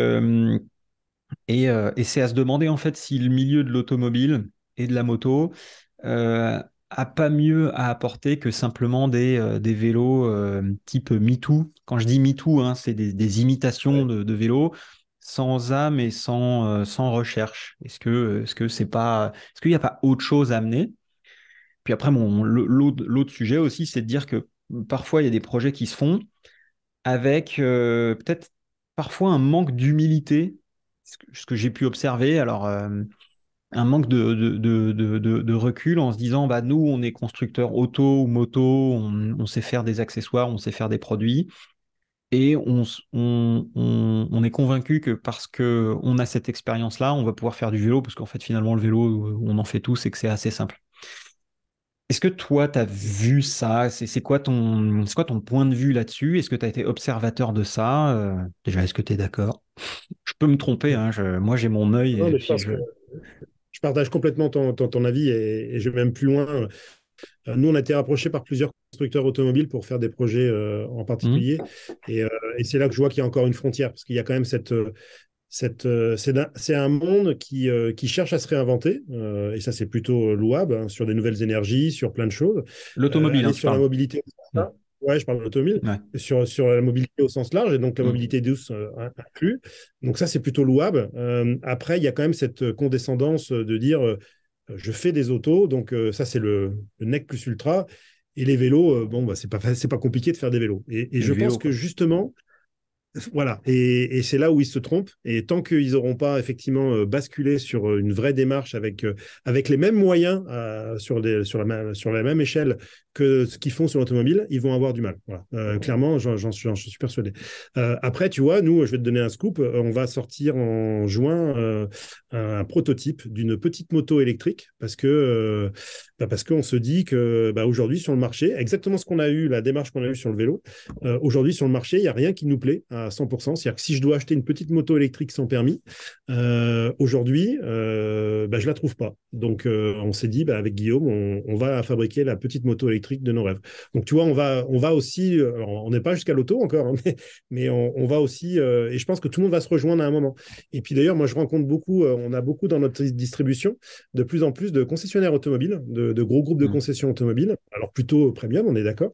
et c'est à se demander, en fait, si le milieu de l'automobile et de la moto a pas mieux à apporter que simplement des vélos type MeToo. Quand je dis MeToo, hein, c'est des imitations Ouais. de vélos sans âme et sans recherche. Est-ce que c'est pas, est-ce qu'il n'y a pas autre chose à amener? Puis après, l'autre sujet aussi, c'est de dire que parfois, il y a des projets qui se font avec peut-être parfois un manque d'humilité, ce que j'ai pu observer. Alors, un manque de recul en se disant, bah, nous, on est constructeur auto ou moto, on sait faire des accessoires, on sait faire des produits, et on est convaincu que parce qu'on a cette expérience-là, on va pouvoir faire du vélo, parce qu'en fait, finalement, le vélo, on en fait tous et que c'est assez simple. Est-ce que toi, tu as vu ça? C'est quoi ton point de vue là-dessus? Est-ce que tu as été observateur de ça? Déjà, est-ce que tu es d'accord? Je peux me tromper, hein, moi, j'ai mon œil Non, et mais je puis pense que je partage complètement ton avis et je vais même plus loin. Nous, on a été rapprochés par plusieurs constructeurs automobiles pour faire des projets en Hmm. particulier. Et, euh, et c'est là que je vois qu'il y a encore une frontière, parce qu'il y a quand même c'est un monde qui cherche à se réinventer, et ça c'est plutôt louable, hein, sur des nouvelles énergies, sur plein de choses. L'automobile, hein, Aller tu sur la parles. mobilité au sens Hmm. large, ouais, je parle de l'automobile, Ouais. sur la mobilité au sens large, et donc la Hmm. mobilité douce inclus. Donc ça c'est plutôt louable. Après, il y a quand même cette condescendance de dire je fais des autos, donc ça c'est le nec plus ultra. Et les vélos, bon, bah, c'est pas compliqué de faire des vélos. Et Du je pense vélo, que quoi. justement, voilà, et c'est là où ils se trompent. Et tant qu'ils n'auront pas effectivement basculé sur une vraie démarche avec les mêmes moyens sur la même échelle que ce qu'ils font sur l'automobile, ils vont avoir du mal. Voilà. Clairement, j'en suis persuadé. Après, tu vois, nous, je vais te donner un scoop. On va sortir en juin un prototype d'une petite moto électrique parce qu'on se dit que bah, aujourd'hui sur le marché, exactement ce qu'on a eu, la démarche qu'on a eue sur le vélo, aujourd'hui, sur le marché, il n'y a rien qui nous plaît à 100%. C'est-à-dire que si je dois acheter une petite moto électrique sans permis, aujourd'hui, bah, je ne la trouve pas. Donc, on s'est dit, bah, avec Guillaume, on va fabriquer la petite moto électrique de nos rêves. Donc, tu vois, on va aussi, alors, on n'est pas jusqu'à l'auto encore, hein, mais on va aussi, et je pense que tout le monde va se rejoindre à un moment. Et puis d'ailleurs, moi, je rencontre beaucoup, on a beaucoup dans notre distribution, de plus en plus de concessionnaires automobiles, de gros groupes de Hmm. concessions automobiles, alors plutôt premium, on est d'accord,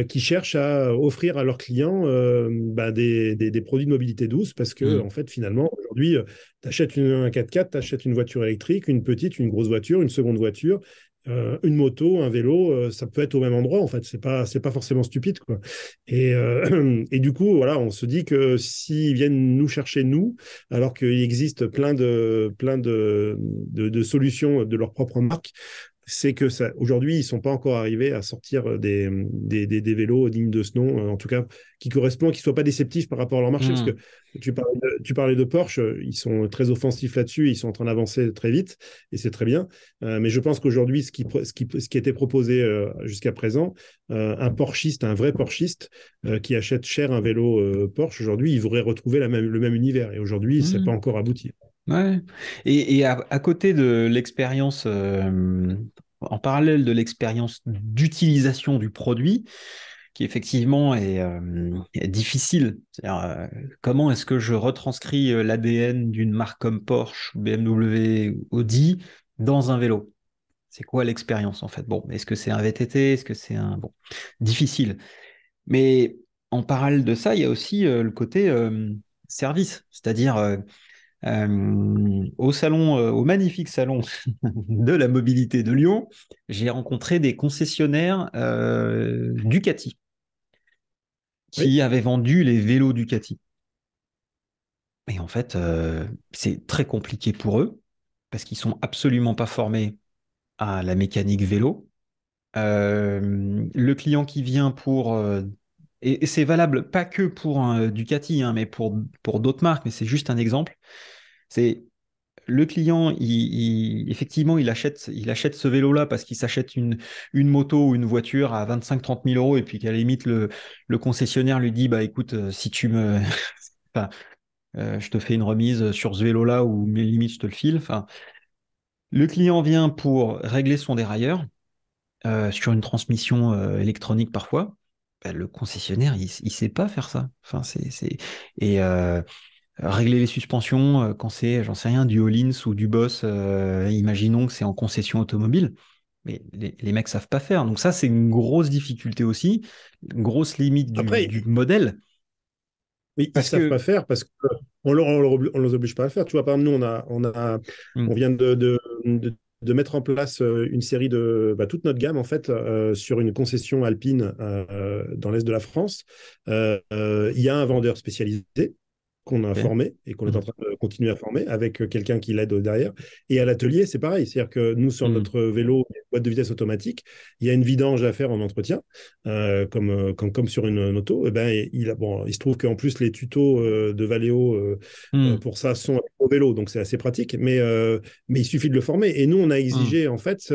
qui cherchent à offrir à leurs clients bah, des produits de mobilité douce parce que, Hmm. en fait, finalement, aujourd'hui, tu achètes un 4x4, tu achètes une voiture électrique, une petite, une grosse voiture, une seconde voiture. Une moto, un vélo, ça peut être au même endroit, en fait. C'est pas forcément stupide, quoi. Et du coup, voilà, on se dit que s'ils viennent nous chercher, nous, alors qu'il existe plein de solutions de leur propre marque, c'est que ça, aujourd'hui, ils ne sont pas encore arrivés à sortir des vélos dignes de ce nom, en tout cas, qui correspondent, qui ne soient pas déceptifs par rapport à leur marché. Parce que Hmm. tu parlais de Porsche, ils sont très offensifs là-dessus, ils sont en train d'avancer très vite, et c'est très bien. Mais je pense qu'aujourd'hui, ce qui a été proposé jusqu'à présent, un Porschiste, un vrai Porschiste, qui achète cher un vélo Porsche, aujourd'hui, il voudrait retrouver le même univers. Et aujourd'hui, ce n'est pas Hmm. encore abouti. Ouais. Et à côté de l'expérience, en parallèle de l'expérience d'utilisation du produit, qui effectivement est difficile. C'est-à-dire, comment est-ce que je retranscris l'ADN d'une marque comme Porsche, BMW, Audi dans un vélo? C'est quoi l'expérience en fait? Bon, est-ce que c'est un VTT? Est-ce que c'est un... Bon, difficile. Mais en parallèle de ça, il y a aussi le côté service, c'est-à-dire au salon, au magnifique salon de la mobilité de Lyon, j'ai rencontré des concessionnaires Ducati Oui. qui avaient vendu les vélos Ducati. Et en fait, c'est très compliqué pour eux parce qu'ils sont absolument pas formés à la mécanique vélo. Le client qui vient pour et c'est valable pas que pour un Ducati, hein, mais pour d'autres marques, mais c'est juste un exemple. C'est le client, effectivement, il achète ce vélo-là parce qu'il s'achète une moto ou une voiture à 25-30 000 euros et puis qu'à la limite, le concessionnaire lui dit, bah écoute, si tu me... enfin, je te fais une remise sur ce vélo-là ou mes limites, je te le file. Enfin, le client vient pour régler son dérailleur sur une transmission électronique parfois. Ben, le concessionnaire, il sait pas faire ça. Enfin, Et régler les suspensions quand c'est, j'en sais rien, du Hollins ou du Boss, imaginons que c'est en concession automobile. Mais les mecs savent pas faire. Donc ça, c'est une grosse difficulté aussi, une grosse limite Après, du modèle. oui, ils Parce savent pas que... faire parce qu'on les oblige pas à le faire. Tu vois, par exemple, nous, on Hmm, vient de mettre en place une série de toute notre gamme en fait sur une concession alpine dans l'est de la France. Il y a un vendeur spécialisé qu'on a ok. formé et qu'on est en Mhm. train de continuer à former avec quelqu'un qui l'aide derrière. Et à l'atelier, c'est pareil. C'est-à-dire que nous, sur Mhm. notre vélo, boîte de vitesse automatique, il y a une vidange à faire en entretien, comme sur une auto. Et ben, il se trouve qu'en plus, les tutos de Valeo Mhm. pour ça sont au vélo, donc c'est assez pratique. Mais il suffit de le former. Et nous, on a Mhm. exigé, en fait,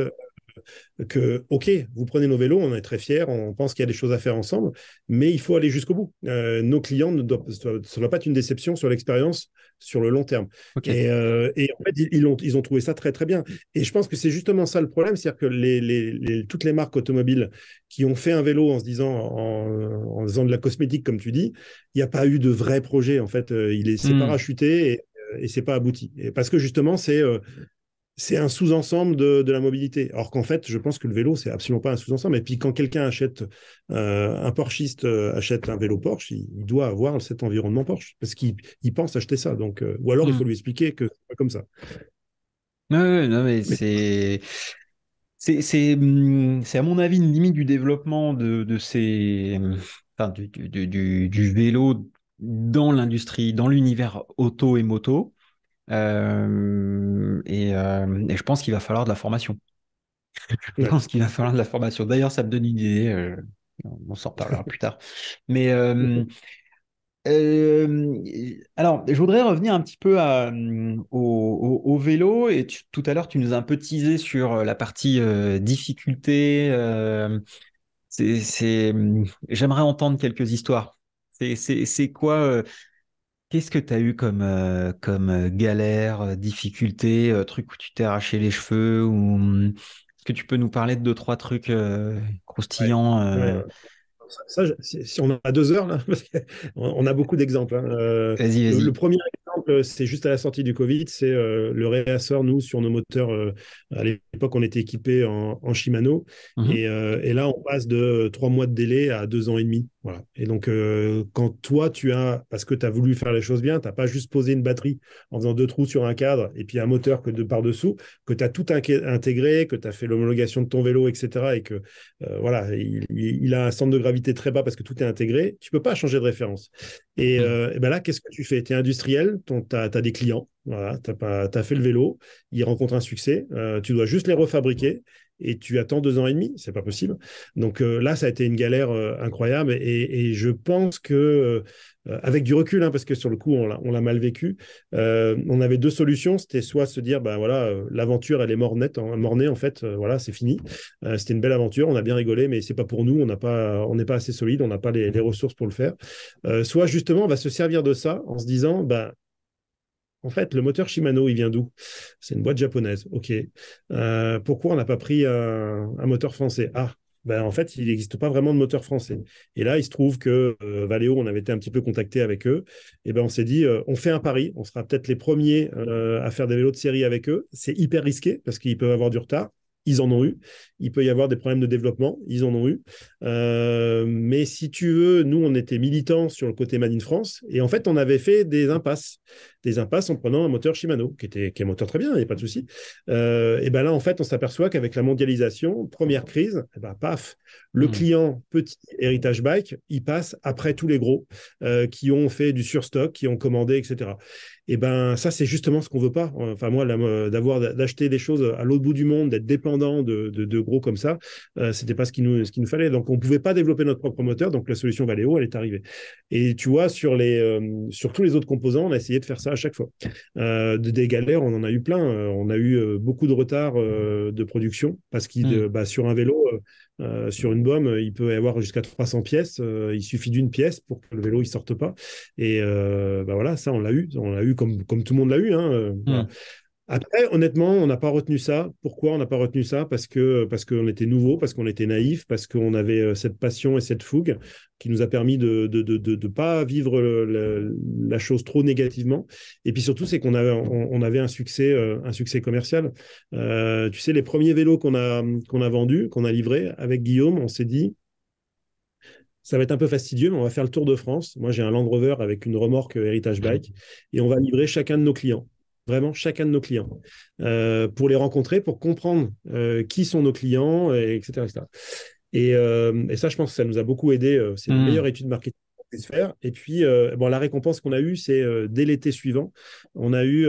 que, OK, vous prenez nos vélos, on est très fiers, on pense qu'il y a des choses à faire ensemble, mais il faut aller jusqu'au bout. Nos clients, ça ne doit pas être une déception sur l'expérience sur le long terme. Ok. Et en fait, ils ont trouvé ça très, très bien. Et je pense que c'est justement ça le problème, c'est-à-dire que toutes les marques automobiles qui ont fait un vélo en se disant, en faisant de la cosmétique, comme tu dis, il n'y a pas eu de vrai projet. En fait, c'est Mhm. parachuté et c'est pas abouti. Et parce que justement, c'est un sous-ensemble de la mobilité. Alors qu'en fait, je pense que le vélo, c'est absolument pas un sous-ensemble. Et puis quand quelqu'un achète, un Porschiste achète un vélo Porsche, il doit avoir cet environnement Porsche parce qu'il pense acheter ça. Donc, ou alors il faut Mhm. lui expliquer que c'est pas comme ça. Ouais, ouais, non, mais Mais c'est à mon avis une limite du développement de ces, enfin, du vélo dans l'industrie, dans l'univers auto et moto. Et je pense qu'il va falloir de la formation. Je ouais. pense qu'il va falloir de la formation. D'ailleurs, ça me donne une idée. On s'en reparlera plus tard. Mais alors, je voudrais revenir un petit peu au vélo. Et tout à l'heure, tu nous as un peu teasé sur la partie difficulté. J'aimerais entendre quelques histoires. C'est quoi, qu'est-ce que tu as eu comme galère, difficulté, truc où tu t'es arraché les cheveux ou est-ce que tu peux nous parler de deux, trois trucs Ouais. croustillants Ouais. Si on a 2 heures là, parce on a beaucoup d'exemples, hein. Vas-y, Le vas-y. premier exemple, c'est juste à la sortie du Covid, c'est le réassort, nous, sur nos moteurs. À l'époque, on était équipés en Shimano. Mhm. Et là, on passe de 3 mois de délai à 2 ans et demi. Voilà. Et donc, quand toi, parce que tu as voulu faire les choses bien, tu n'as pas juste posé une batterie en faisant 2 trous sur un cadre et puis un moteur que de par-dessous, que tu as tout intégré, que tu as fait l'homologation de ton vélo, etc. Et que voilà, il a un centre de gravité très bas parce que tout est intégré, tu peux pas changer de référence. Mhm. Et ben là, qu'est-ce que tu fais? Tu es industriel, tu as des clients, voilà, t'as fait le vélo, ils rencontrent un succès, tu dois juste les refabriquer et tu attends 2 ans et demi, c'est pas possible. Donc là, ça a été une galère incroyable et je pense que avec du recul, hein, parce que sur le coup, on l'a mal vécu, on avait deux solutions. C'était soit se dire, ben voilà, l'aventure, elle est mornée, en fait, voilà, c'est fini. C'était une belle aventure, on a bien rigolé, mais c'est pas pour nous, on n'est pas assez solide, on n'a pas les ressources pour le faire. Soit justement, on va se servir de ça en se disant, ben, en fait, le moteur Shimano, il vient d'où? C'est une boîte japonaise. OK. Pourquoi on n'a pas pris un moteur français? Ah, ben, en fait, il n'existe pas vraiment de moteur français. Et là, il se trouve que Valeo, on avait été un petit peu contacté avec eux. Et ben, on s'est dit, on fait un pari. On sera peut-être les premiers à faire des vélos de série avec eux. C'est hyper risqué parce qu'ils peuvent avoir du retard. ils en ont eu. Il peut y avoir des problèmes de développement, ils en ont eu. Mais si tu veux, nous, on était militants sur le côté Made in France, et en fait, on avait fait des impasses. Des impasses en prenant un moteur Shimano, qui est un moteur très bien, il n'y a pas de souci. Et ben là, en fait, on s'aperçoit qu'avec la mondialisation, première crise, et ben, paf, le client petit héritage bike, il passe après tous les gros qui ont fait du surstock, qui ont commandé, etc. Et ben ça, c'est justement ce qu'on veut pas. Enfin moi, d'acheter des choses à l'autre bout du monde, d'être dépendant de gros comme ça, c'était pas ce qu'il nous fallait. Donc on pouvait pas développer notre propre moteur. Donc la solution Valeo, elle est arrivée. Et tu vois, sur tous les autres composants, on a essayé de faire ça à chaque fois. Des galères, on en a eu plein. On a eu beaucoup de retard de production parce sur un vélo, sur une BOM, il peut y avoir jusqu'à 300 pièces. Il suffit d'une pièce pour que le vélo ne sorte pas. Et voilà, ça, on l'a eu. On l'a eu comme tout le monde l'a eu. Hein, voilà. Après, honnêtement, on n'a pas retenu ça. Pourquoi on n'a pas retenu ça? Parce qu'on était nouveau, parce qu'on était naïf, parce qu'on avait cette passion et cette fougue qui nous a permis de pas vivre la chose trop négativement. Et puis surtout, c'est on avait un succès commercial. Tu sais, les premiers vélos qu'on a vendus, qu'on a livrés avec Guillaume, on s'est dit, ça va être un peu fastidieux, mais on va faire le tour de France. Moi, j'ai un Land Rover avec une remorque Heritage Bike et on va livrer chacun de nos clients. Vraiment, chacun de nos clients. Pour les rencontrer, pour comprendre qui sont nos clients, etc., etc. Et ça, je pense que ça nous a beaucoup aidé. C'est la meilleure étude marketing qu'on puisse faire. Et puis, la récompense qu'on a eue, c'est dès l'été suivant, on a eu,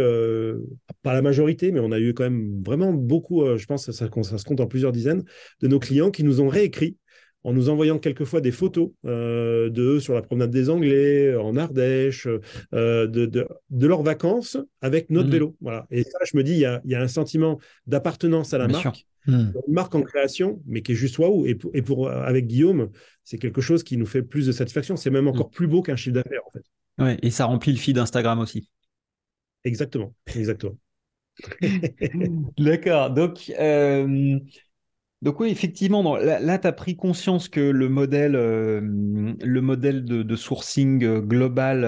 pas la majorité, mais on a eu quand même vraiment beaucoup, je pense que ça se compte en plusieurs dizaines, de nos clients qui nous ont réécrit en nous envoyant quelquefois des photos d'eux sur la promenade des Anglais, en Ardèche, de leurs vacances avec notre vélo. Voilà. Et ça, je me dis, il y a un sentiment d'appartenance à la marque, une marque en création, mais qui est juste waouh. Avec Guillaume, c'est quelque chose qui nous fait plus de satisfaction. C'est même encore plus beau qu'un chiffre d'affaires, en fait. Ouais, et ça remplit le feed Instagram aussi. Exactement, exactement. D'accord. Donc oui, effectivement, là, tu as pris conscience que le modèle de sourcing global,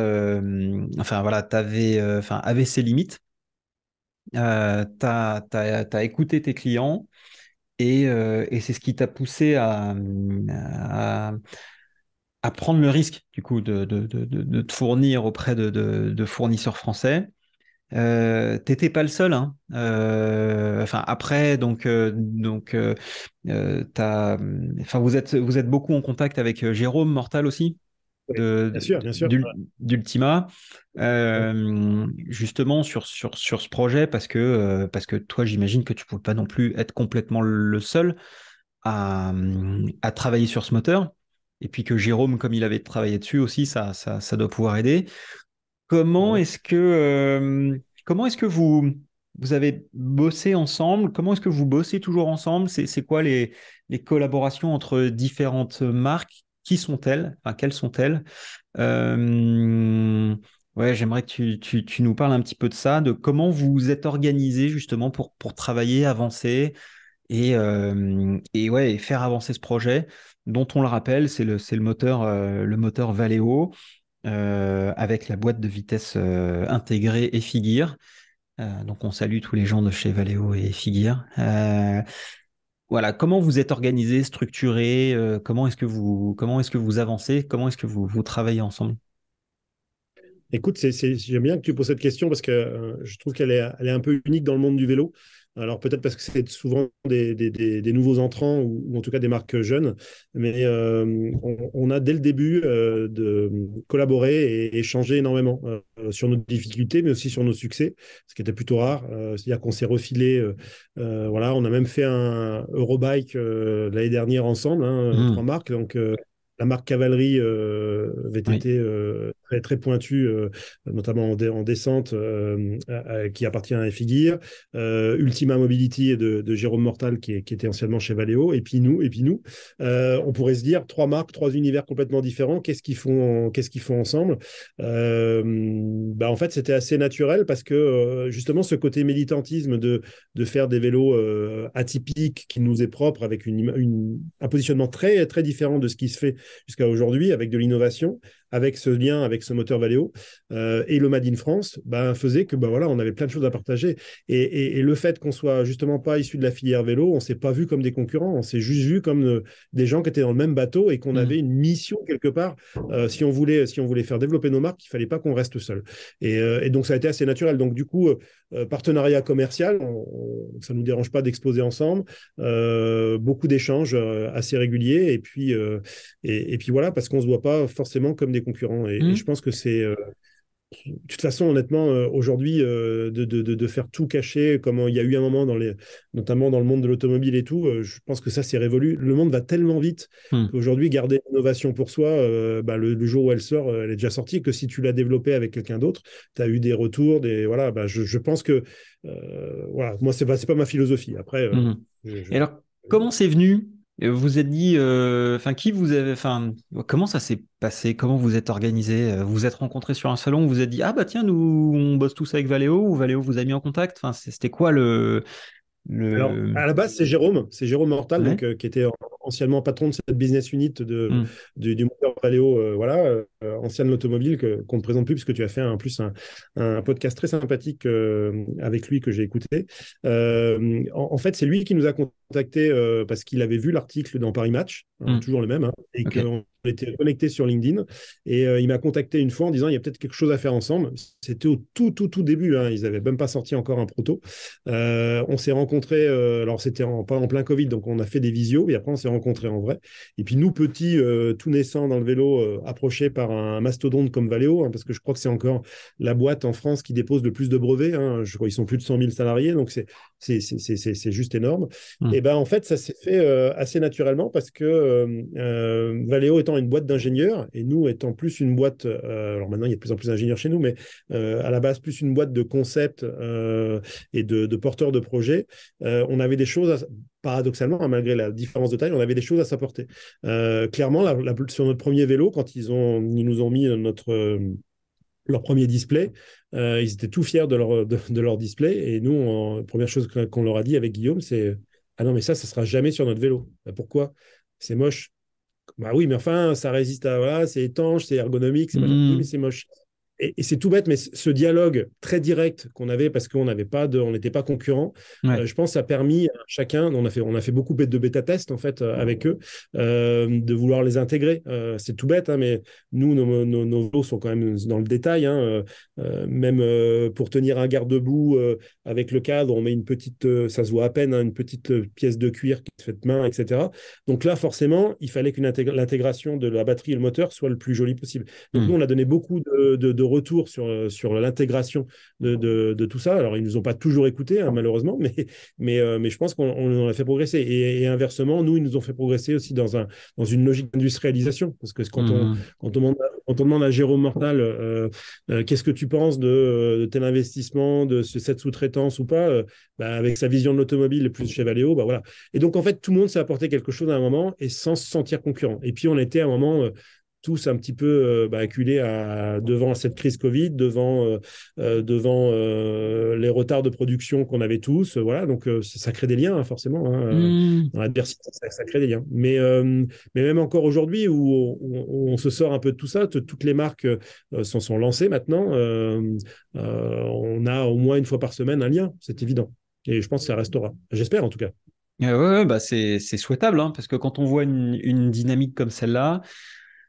avait ses limites. Tu as écouté tes clients et c'est ce qui t'a poussé à, à prendre le risque, du coup, de te fournir auprès de fournisseurs français. T'étais pas le seul, hein. Après, vous êtes beaucoup en contact avec Jérôme Mortal aussi Oui, bien sûr, bien sûr. d'Ultima, justement sur ce projet parce que toi, j'imagine que tu pouvais pas non plus être complètement le seul à travailler sur ce moteur. Et puis que Jérôme, comme il avait travaillé dessus aussi, ça doit pouvoir aider. Comment Ouais. est-ce que, vous avez bossé ensemble? Comment est-ce que vous bossez toujours ensemble? C'est quoi les collaborations entre différentes marques? Qui sont-elles? Enfin, quelles sont-elles? Euh, ouais, j'aimerais que tu nous parles un petit peu de ça, de comment vous vous êtes organisé justement pour travailler, avancer et faire avancer ce projet, dont on le rappelle, c'est le moteur Valeo avec la boîte de vitesse intégrée et Figure. Donc on salue tous les gens de chez Valeo et Figure. Voilà, comment vous êtes organisé, structuré, comment est-ce que vous avancez, comment est-ce que vous travaillez ensemble? Écoute, j'aime bien que tu poses cette question parce que je trouve elle est un peu unique dans le monde du vélo. Alors peut-être parce que c'est souvent des nouveaux entrants ou en tout cas des marques jeunes, mais on a dès le début de collaborer et échanger énormément sur nos difficultés, mais aussi sur nos succès, ce qui était plutôt rare. C'est-à-dire qu'on s'est refilé, voilà, on a même fait un Eurobike l'année dernière ensemble, hein, trois marques, donc la marque Cavalerie Oui. VTT très, très pointue, notamment en descente, qui appartient à Figure. Ultima Mobility de Jérôme Mortal, qui était anciennement chez Valeo. Et puis nous. On pourrait se dire, trois marques, trois univers complètement différents. Qu'est-ce qu'ils font ensemble? En fait, c'était assez naturel parce que justement, ce côté militantisme de faire des vélos atypiques qui nous est propre, avec un positionnement très, très différent de ce qui se fait jusqu'à aujourd'hui, avec de l'innovation, avec ce lien, avec ce moteur Valeo, et le Made in France, ben, faisait que ben, voilà, on avait plein de choses à partager. Et le fait qu'on soit justement pas issu de la filière vélo, on s'est pas vu comme des concurrents, on s'est juste vu comme des gens qui étaient dans le même bateau et qu'on avait Mhm. une mission quelque part. Si on voulait faire développer nos marques, il fallait pas qu'on reste seul. Et donc ça a été assez naturel. Donc du coup, partenariat commercial, ça nous dérange pas d'exposer ensemble, beaucoup d'échanges assez réguliers, et puis voilà, parce qu'on se voit pas forcément comme des concurrents. Et je Mhm. pense que c'est de toute façon, honnêtement, aujourd'hui, de faire tout cacher, comme il y a eu un moment, notamment dans le monde de l'automobile et tout, je pense que ça, c'est révolu. Le monde va tellement vite Mhm. qu'aujourd'hui, garder l'innovation pour soi, bah, le jour où elle sort, elle est déjà sortie, que si tu l'as développée avec quelqu'un d'autre, tu as eu des retours, voilà, bah, je pense que, voilà, moi, c'est pas ma philosophie. Après, Mhm. je, je- Et alors, comment c'est venu? Vous vous êtes dit, enfin, qui vous avez, enfin, comment ça s'est passé? Comment vous êtes organisé? Vous vous êtes rencontrés sur un salon, vous vous êtes dit, ah bah tiens, nous, on bosse tous avec Valeo, ou Valeo vous a mis en contact? Enfin, c'était quoi Alors, le... à la base, c'est Jérôme Mortal, Ouais. donc, qui était anciennement patron de cette business unit Mhm. du moteur Valeo, voilà, ancien de l'automobile, qu'on ne présente plus, puisque tu as fait en plus un podcast très sympathique avec lui que j'ai écouté. En fait, c'est lui qui nous a contactés parce qu'il avait vu l'article dans Paris Match, hein, Mhm. toujours le même, hein, et Ok. qu'on était connectés sur LinkedIn. Et il m'a contacté une fois en disant il y a peut-être quelque chose à faire ensemble. C'était au tout début, hein, ils n'avaient même pas sorti encore un proto. On s'est rencontrés, alors c'était pas en plein Covid, donc on a fait des visios, et après on s'est rencontrés en vrai. Et puis nous, petits, tout naissants dans le vélo, approchés par un mastodonte comme Valeo, hein, parce que je crois que c'est encore la boîte en France qui dépose le plus de brevets, hein, je crois qu'ils sont plus de 100 000 salariés, donc c'est juste énorme. Et Mhm. ben en fait, ça s'est fait assez naturellement parce que Valeo étant une boîte d'ingénieurs, et nous étant plus une boîte, alors maintenant il y a de plus en plus d'ingénieurs chez nous, mais à la base plus une boîte de concept et de porteurs de projets, on avait des choses, paradoxalement, hein, malgré la différence de taille, on avait des choses à s'apporter. Clairement, sur notre premier vélo, quand ils nous ont mis leur premier display, ils étaient tout fiers de leur display. Et nous, la première chose qu'on leur a dit avec Guillaume, c'est ah non, mais ça sera jamais sur notre vélo. Bah, pourquoi? C'est moche. Bah oui, mais enfin, ça résiste à. Voilà, c'est étanche, c'est ergonomique, c'est machin. Oui, mais Mhm. c'est moche. Et c'est tout bête, mais ce dialogue très direct qu'on avait parce qu'on n'avait pas on n'était pas concurrents, Ouais. je pense que ça a permis à chacun, on a fait beaucoup de bêta tests en fait avec eux, de vouloir les intégrer. C'est tout bête, hein, mais nous, nos vélos sont quand même dans le détail, hein, même pour tenir un garde-boue avec le cadre, on met une petite, ça se voit à peine, hein, une petite pièce de cuir qui est faite main, etc. Donc là, forcément, il fallait que l'intégration de la batterie et le moteur soit le plus joli possible. Donc nous, Mhm. on a donné beaucoup de retours sur l'intégration de tout ça. Alors, ils ne nous ont pas toujours écoutés, hein, malheureusement, mais je pense qu'on en a fait progresser. Et inversement, nous, ils nous ont fait progresser aussi dans une logique d'industrialisation. Parce que Mhm. quand on demande à Jérôme Mortal qu'est-ce que tu penses de tel investissement, de cette sous-traitance ou pas, bah, avec sa vision de l'automobile plus chez Valeo, bah voilà. Et donc, en fait, tout le monde s'est apporté quelque chose à un moment et sans se sentir concurrent. Et puis, on était à un moment tous un petit peu acculés devant cette crise Covid, devant les retards de production qu'on avait tous. Voilà, donc ça crée des liens, hein, forcément. Hein, Mhm. dans l'adversité, ça crée des liens. Mais même encore aujourd'hui, où on se sort un peu de tout ça, toutes les marques s'en sont lancées maintenant. On a au moins une fois par semaine un lien, c'est évident. Et je pense que ça restera. J'espère en tout cas. Ouais, bah c'est souhaitable, hein, parce que quand on voit une dynamique comme celle-là,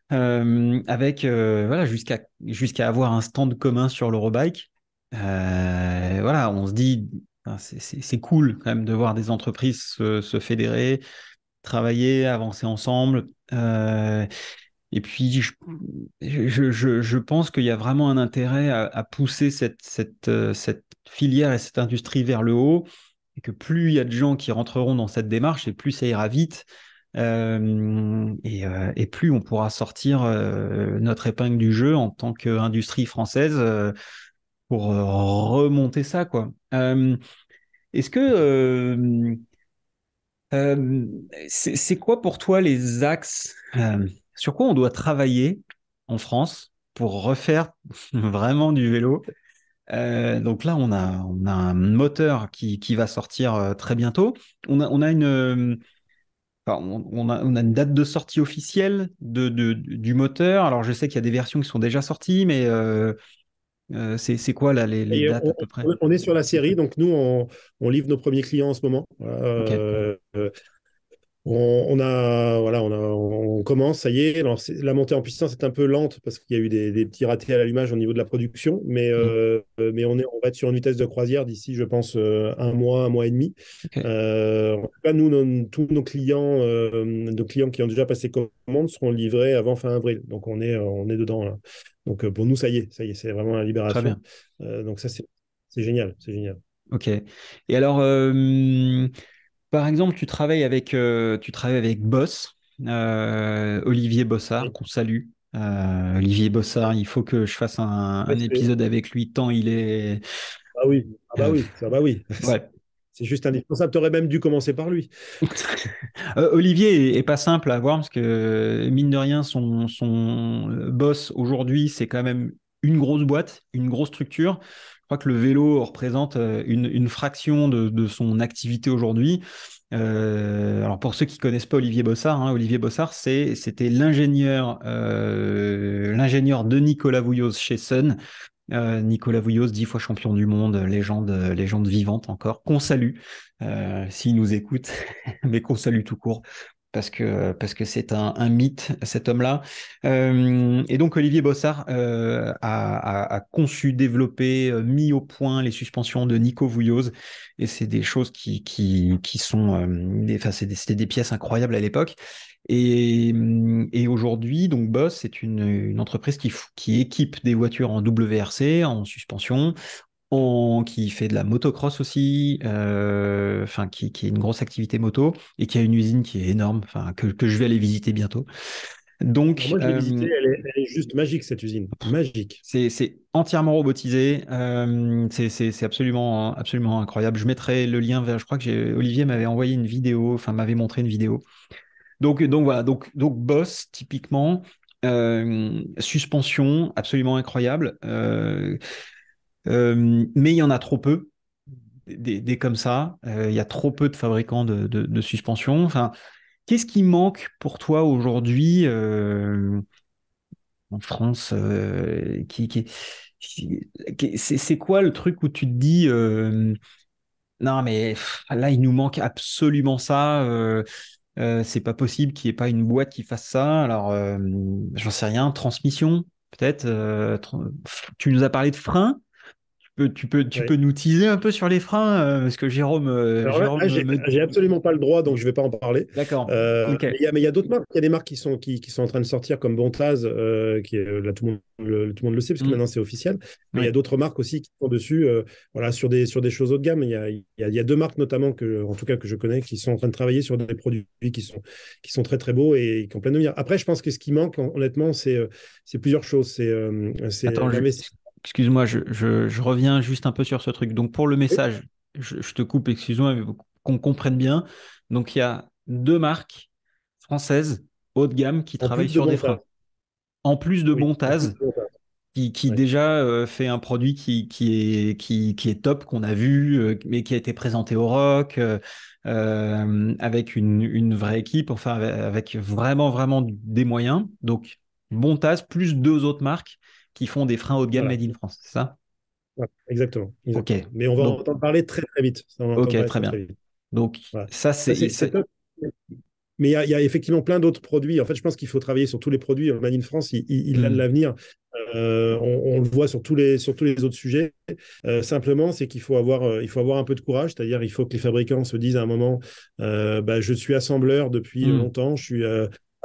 avec voilà, jusqu'à avoir un stand commun sur l'Eurobike, voilà, on se dit, hein, c'est cool quand même de voir des entreprises se fédérer, travailler, avancer ensemble. Et puis, je pense qu'il y a vraiment un intérêt à pousser cette filière et cette industrie vers le haut, et que plus il y a de gens qui rentreront dans cette démarche, et plus ça ira vite, et plus on pourra sortir notre épingle du jeu en tant qu'industrie française pour remonter ça, quoi. Est-ce que c'est quoi pour toi les axes sur quoi on doit travailler en France pour refaire vraiment du vélo? Donc là, on a un moteur qui va sortir très bientôt. On a enfin, on a une date de sortie officielle du moteur. Alors, je sais qu'il y a des versions qui sont déjà sorties, mais c'est quoi là les Et dates à peu près? on est sur la série, donc nous, on livre nos premiers clients en ce moment. Ok. On commence, ça y est. Alors, la montée en puissance est un peu lente parce qu'il y a eu des petits ratés à l'allumage au niveau de la production, Mm. mais on va être sur une vitesse de croisière d'ici, je pense, un mois et demi. Ok. En tout cas, nous, tous nos clients qui ont déjà passé commande seront livrés avant fin avril. Donc, on est dedans là. Donc, pour nous, ça y est, c'est vraiment la Très libération. bien. Donc, ça, c'est génial, c'est génial. Ok. Et alors, par exemple, tu travailles avec Boss, Olivier Bossard, Oui. qu'on salue. Olivier Bossard, il faut que je fasse un Respect. épisode avec lui, tant il est. Ah oui, ah bah euh, oui, ça bah oui. ouais. C'est juste indispensable. Tu aurais même dû commencer par lui. Olivier est pas simple à voir parce que, mine de rien, son boss aujourd'hui, c'est quand même une grosse boîte, une grosse structure. Je crois que le vélo représente une fraction de son activité aujourd'hui. Alors pour ceux qui connaissent pas Olivier Bossard, hein, Olivier Bossard, c'était l'ingénieur de Nicolas Vouilloz chez Sun. Nicolas Vouilloz, 10 fois champion du monde, légende vivante encore, qu'on salue s'il nous écoute, mais qu'on salue tout court. Parce que c'est un mythe, cet homme-là. Et donc, Olivier Bossard a conçu, développé, mis au point les suspensions de Nico Vouilloz. Et c'est des choses qui sont. Enfin, c'était des pièces incroyables à l'époque. Et aujourd'hui, donc Boss, c'est une entreprise qui équipe des voitures en WRC, en suspension, qui fait de la motocross aussi, enfin qui est une grosse activité moto et qui a une usine qui est énorme, enfin que je vais aller visiter bientôt. Alors Donc moi, je l'ai visité. Elle est juste magique, cette usine. Magique. c'est entièrement robotisé, c'est absolument incroyable. Je mettrai le lien vers, je crois que Olivier m'avait envoyé une vidéo, enfin m'avait montré une vidéo. Donc voilà, donc Boss typiquement. Suspension absolument incroyable. Mais il y en a trop peu, des comme ça. Il y a trop peu de fabricants de suspension. Enfin, qu'est-ce qui manque pour toi aujourd'hui en France c'est quoi le truc où tu te dis non mais là il nous manque absolument ça. C'est pas possible qu'il n'y ait pas une boîte qui fasse ça. Alors j'en sais rien. Transmission peut-être. Tu nous as parlé de frein. Tu peux Ouais. nous teaser un peu sur les freins, parce que Jérôme, Alors Jérôme là, j'ai absolument pas le droit, donc je vais pas en parler. D'accord. Ok. Mais il y a d'autres marques. Il y a des marques qui sont en train de sortir, comme Bontaz, qui est, là, tout le monde le sait, parce que Mm. maintenant c'est officiel. Mais il y a Ouais. d'autres marques aussi qui sont dessus, voilà, sur des choses haut de gamme. Il y a deux marques notamment, en tout cas que je connais, qui sont en train de travailler sur des produits qui sont très très beaux et qui ont plein de lumière. Après, je pense que ce qui manque, honnêtement, c'est plusieurs choses. C'est Attends, l'investissement. excuse-moi, je reviens juste un peu sur ce truc. Donc, pour le message, je te coupe, excuse-moi, mais qu'on comprenne bien. Donc, il y a deux marques françaises haut de gamme qui En travaillent plus de sur des Bontaz. freins. En plus de Oui, en plus Bontaz, de Bontaz. qui Ouais. déjà fait un produit qui est top, qu'on a vu, mais qui a été présenté au Rock, avec une vraie équipe, enfin avec vraiment des moyens. Donc, Bontaz, plus deux autres marques qui font des freins haut de gamme Voilà. made in France, c'est ça? Ouais, exactement, Ok. exactement. Mais on va en Donc, entendre parler très très vite. On va en entendre ok, parler très très très bien. vite. Donc, Voilà. ça, Ça, c'est. c'est top. Mais il y a effectivement plein d'autres produits. En fait, je pense qu'il faut travailler sur tous les produits. Made in France, il a de Hmm. l'avenir. On le voit sur tous les autres sujets. Simplement, c'est il faut avoir un peu de courage. C'est-à-dire, il faut que les fabricants se disent à un moment, bah, je suis assembleur depuis Hmm. longtemps. Je suis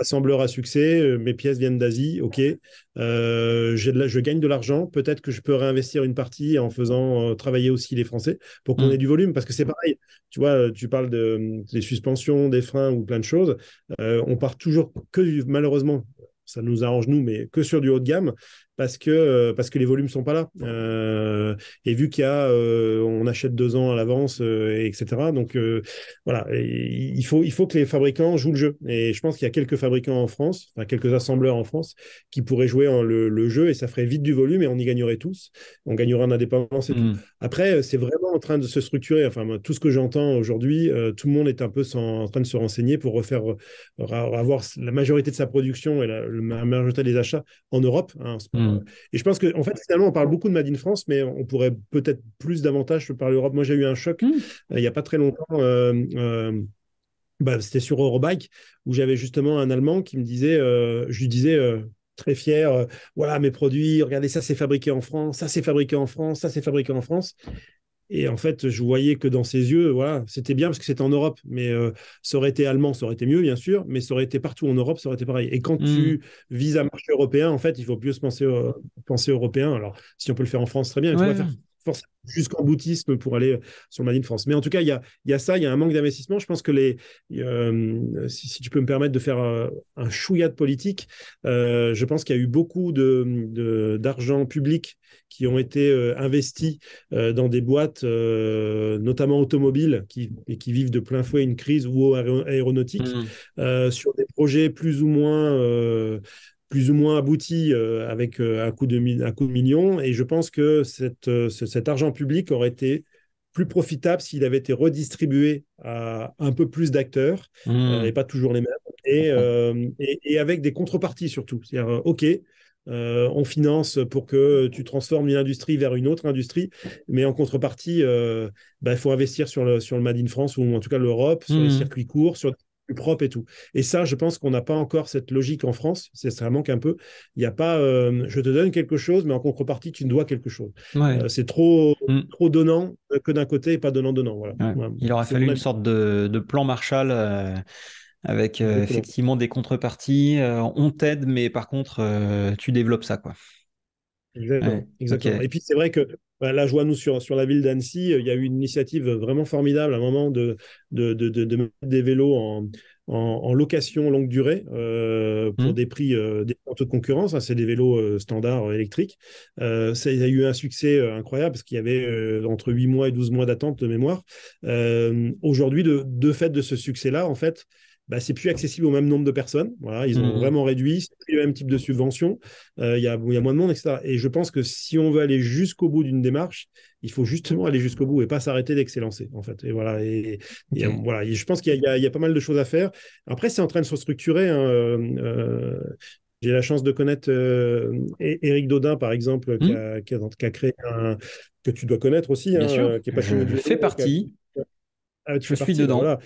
assembleur à succès. Mes pièces viennent d'Asie. OK. Je gagne de l'argent. Peut-être que je peux réinvestir une partie en faisant travailler aussi les Français pour qu'on ait Hmm. du volume. Parce que c'est pareil. Tu vois, tu parles des suspensions, des freins ou plein de choses. On part toujours que, malheureusement, ça nous arrange nous, mais que sur du haut de gamme. parce que les volumes sont pas là. Et vu on achète 2 ans à l'avance, etc. Donc voilà, et il faut que les fabricants jouent le jeu. Et je pense qu'il y a quelques fabricants en France, enfin quelques assembleurs en France, qui pourraient jouer le jeu et ça ferait vite du volume et on y gagnerait tous. On gagnerait en indépendance et tout. Mm. Après, c'est vraiment en train de se structurer. Enfin, moi, tout ce que j'entends aujourd'hui, tout le monde est un peu en train de se renseigner pour avoir la majorité de sa production et la majorité des achats en Europe. Hein. Mm. Et je pense que, en fait, finalement, on parle beaucoup de Made in France, mais on pourrait peut-être plus davantage parler Europe. Moi, j'ai eu un choc Mm. il n'y a pas très longtemps. C'était sur Eurobike où j'avais justement un Allemand qui me disait, je lui disais très fier, voilà mes produits, regardez ça c'est fabriqué en France, ça c'est fabriqué en France, ça c'est fabriqué en France. Et en fait, je voyais que dans ses yeux, voilà, c'était bien parce que c'était en Europe, mais ça aurait été allemand, ça aurait été mieux, bien sûr, mais ça aurait été partout en Europe, ça aurait été pareil. Et quand Mm. tu vises un marché européen, en fait, il faut plus penser européen. Alors, si on peut le faire en France, très bien, il ne faut pas Ouais. faire forcément jusqu'en boutisme pour aller sur le Made in France. Mais en tout cas, il y a ça, il y a un manque d'investissement. Je pense que si tu peux me permettre de faire un chouïa de politique, je pense qu'il y a eu beaucoup d'argent public qui ont été investis dans des boîtes, notamment automobiles, qui vivent de plein fouet une crise ou aéronautique, Mm. sur des projets plus ou moins aboutis avec un coût de millions. Et je pense que cet argent public aurait été plus profitable s'il avait été redistribué à un peu plus d'acteurs, et Mm. pas toujours les mêmes, Je comprends. et avec des contreparties surtout. C'est-à-dire, OK, on finance pour que tu transformes une industrie vers une autre industrie, mais en contrepartie, il faut investir sur le Made in France, ou en tout cas l'Europe, sur les Mm. circuits courts, sur des plus propres et tout. Et ça, je pense qu'on n'a pas encore cette logique en France. Ça manque un peu. Il n'y a pas, je te donne quelque chose, mais en contrepartie, tu me dois quelque chose. Ouais. C'est trop, Mm. trop donnant que d'un côté et pas donnant-donnant. Voilà. Ouais. Voilà. Il aurait C'est fallu mon une avis. sorte de plan Marshall avec Exactement. effectivement des contreparties. On t'aide, mais par contre, tu développes ça, quoi. Ouais. Exactement, Ok. exactement. Et puis c'est vrai que là, je vois nous sur la ville d'Annecy, il y a eu une initiative vraiment formidable à un moment de mettre des vélos en location longue durée pour Mm. des prix des en toute concurrence. Hein. C'est des vélos standards électriques. Ça il y a eu un succès incroyable parce qu'il y avait entre 8 mois et 12 mois d'attente de mémoire. Aujourd'hui, de fait de ce succès-là, en fait, c'est plus accessible au même nombre de personnes. Voilà, ils ont Mm. vraiment réduit, c'est plus le même type de subvention. Il y a moins de monde, etc. Et je pense que si on veut aller jusqu'au bout d'une démarche, il faut justement aller jusqu'au bout et pas s'arrêter dès que c'est lancé, en fait. Et voilà. Ok. Voilà. Et je pense qu'il y a pas mal de choses à faire. Après, c'est en train de se structurer. Hein. J'ai la chance de connaître Éric Daudin, par exemple, Mm. qui a créé que tu dois connaître aussi, Bien sûr, hein, qui est passionné je de fais vélo. partie. Ah, tu Je fais suis partie, ben dedans. voilà.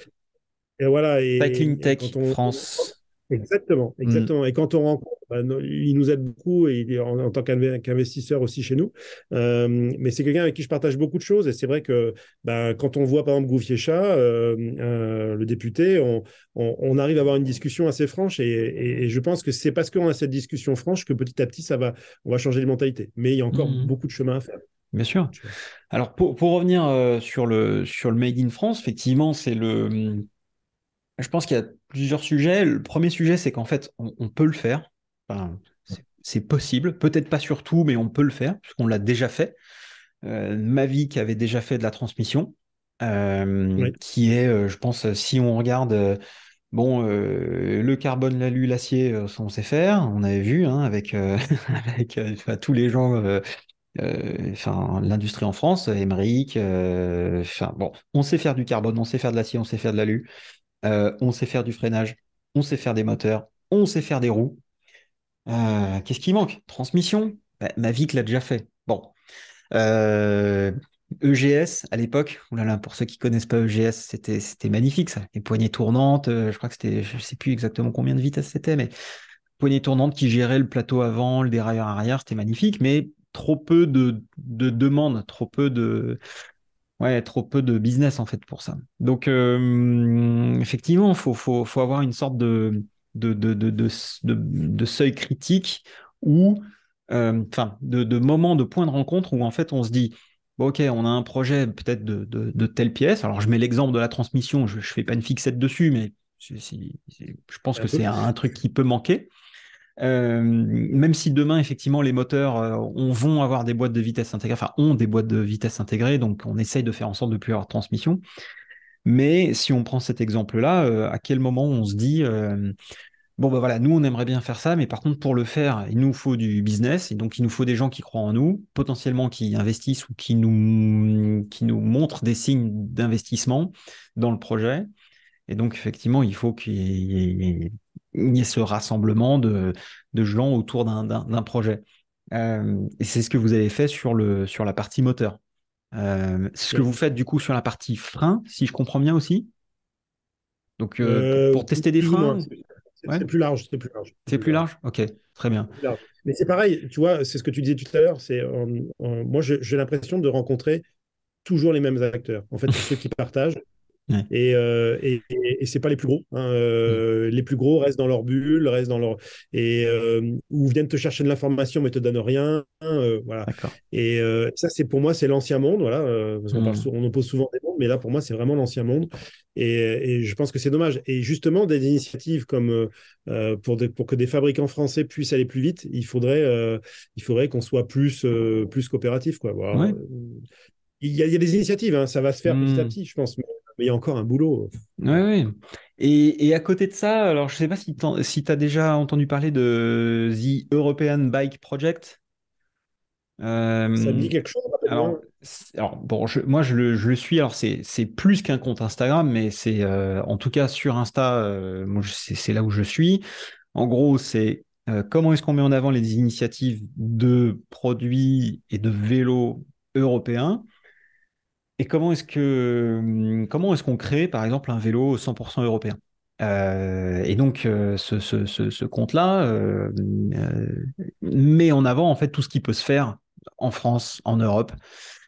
Et voilà, Cycling et Tech quand on... France. Exactement, Mm. exactement. Et quand on rencontre, il nous aide beaucoup et il est en tant qu'investisseur aussi chez nous. Mais c'est quelqu'un avec qui je partage beaucoup de choses. Et c'est vrai que quand on voit par exemple Gouffiecha, le député, on arrive à avoir une discussion assez franche. Et je pense que c'est parce qu'on a cette discussion franche que petit à petit, on va changer les mentalités. Mais il y a encore Mm. beaucoup de chemin à faire. Bien sûr. Alors pour revenir sur le Made in France, effectivement, je pense qu'il y a plusieurs sujets. Le premier sujet, c'est qu'en fait, on peut le faire. Enfin, c'est possible. Peut-être pas sur tout, mais on peut le faire, puisqu'on l'a déjà fait. Mavic avait déjà fait de la transmission, Oui, qui est, je pense, si on regarde, bon, le carbone, l'alu, l'acier, ça, on sait faire. On avait vu hein, avec, avec enfin, tous les gens, enfin, l'industrie en France, Emmerich, enfin, bon, on sait faire du carbone, on sait faire de l'acier, on sait faire de l'alu. On sait faire du freinage, on sait faire des moteurs, on sait faire des roues. Qu'est-ce qui manque? Transmission? Mavic l'a déjà fait. Bon. Euh, EGS à l'époque, oulala, pour ceux qui connaissent pas EGS, c'était magnifique ça. Les poignées tournantes, je crois que c'était, je sais plus exactement combien de vitesse c'était, mais poignées tournantes qui géraient le plateau avant, le dérailleur arrière, c'était magnifique, mais trop peu de demandes, ouais, trop peu de business en fait pour ça. Donc effectivement, faut avoir une sorte de seuil critique ou enfin de moment, de point de rencontre où en fait on se dit bon, ok, on a un projet peut-être de telle pièce. Alors je mets l'exemple de la transmission, je fais pas une fixette dessus, mais je pense un que c'est peu. un truc qui peut manquer. Même si demain, effectivement, les moteurs vont avoir des boîtes de vitesse intégrées, enfin, ont des boîtes de vitesse intégrées, donc on essaye de faire en sorte de ne plus avoir de transmission. Mais si on prend cet exemple-là, à quel moment on se dit, bon, ben voilà, nous, on aimerait bien faire ça, mais par contre, pour le faire, il nous faut du business, et donc il nous faut des gens qui croient en nous, potentiellement qui investissent ou qui nous montrent des signes d'investissement dans le projet. Et donc, effectivement, il faut qu'il y ait ce rassemblement de gens autour d'un projet. Et c'est ce que vous avez fait sur la partie moteur. Ce que Oui. vous faites du coup sur la partie frein, si je comprends bien aussi. Donc, pour Plus, tester des plus ou freins, moins. ouais, C'est plus large, c'est plus large, c'est c'est plus plus large. large? Ok, très bien. C'est plus large. Mais c'est pareil, tu vois, c'est ce que tu disais tout à l'heure. Moi, j'ai l'impression de rencontrer toujours les mêmes acteurs. En fait, c'est ceux qui partagent. Ouais. Et c'est pas les plus gros, hein. Mm. Les plus gros restent dans leur bulle, restent dans leur ou viennent te chercher de l'information mais te donnent rien. Voilà. D'accord. Et ça, c'est pour moi, c'est l'ancien monde, voilà. Parce qu'on Mm. on oppose souvent des mondes, mais là, pour moi, c'est vraiment l'ancien monde. Et je pense que c'est dommage. Et justement, des initiatives comme pour que des fabricants français puissent aller plus vite, il faudrait qu'on soit plus coopératif, quoi. Voilà. Ouais. Il y a des initiatives, hein, ça va se faire petit à Mm. petit, je pense, mais il y a encore un boulot. Ouais, ouais. Et à côté de ça, alors je sais pas si tu as déjà entendu parler de The European Bike Project. Ça me Euh, dit quelque chose, alors, rappelle-moi. alors bon, moi je le suis. Alors c'est plus qu'un compte Instagram, mais c'est en tout cas sur Insta, moi c'est là où je suis. En gros, c'est comment est-ce qu'on met en avant les initiatives de produits et de vélos européens et comment est-ce qu'on crée par exemple un vélo 100% européen. Et donc ce compte-là met en avant en fait tout ce qui peut se faire en France, en Europe,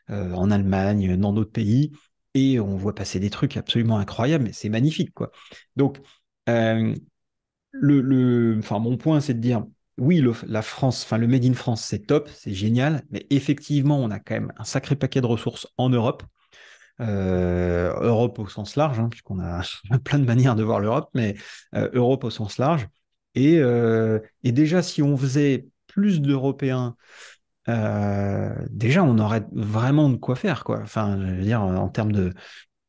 en Allemagne, dans d'autres pays, et on voit passer des trucs absolument incroyables, mais c'est magnifique, quoi. Donc, euh, enfin, mon point, c'est de dire, oui, la France, enfin, le Made in France, c'est top, c'est génial, mais effectivement, on a quand même un sacré paquet de ressources en Europe. Europe au sens large, hein, puisqu'on a plein de manières de voir l'Europe, mais Europe au sens large. Et déjà, si on faisait plus d'Européens, déjà, on aurait vraiment de quoi faire, quoi. Enfin, je veux dire, en termes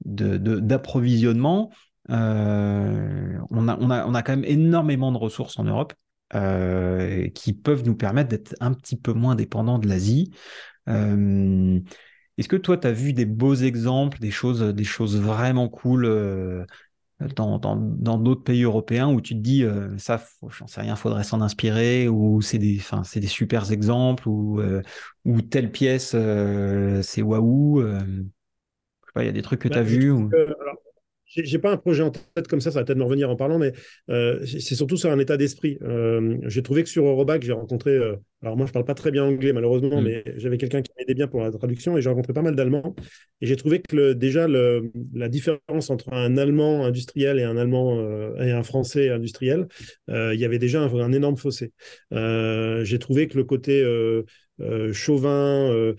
d'approvisionnement, on a quand même énormément de ressources en Europe qui peuvent nous permettre d'être un petit peu moins dépendants de l'Asie. Euh, Est-ce que toi, tu as vu des beaux exemples, des choses vraiment cool dans d'autres pays européens où tu te dis, ça, j'en sais rien, faudrait s'en inspirer, ou enfin, c'est des super exemples, ou telle pièce, c'est waouh. Je sais pas, il y a des trucs que tu Bah, as je vus trouve ou... que, alors, j'ai pas un projet en tête comme ça va peut-être me revenir en parlant, mais c'est surtout sur un état d'esprit. J'ai trouvé que sur Eurobac, j'ai rencontré, alors moi je parle pas très bien anglais malheureusement, Hmm. mais j'avais quelqu'un qui m'aidait bien pour la traduction et j'ai rencontré pas mal d'Allemands. Et j'ai trouvé que déjà la différence entre un Allemand industriel et un Allemand et un Français industriel, il y avait déjà un énorme fossé. J'ai trouvé que le côté chauvin,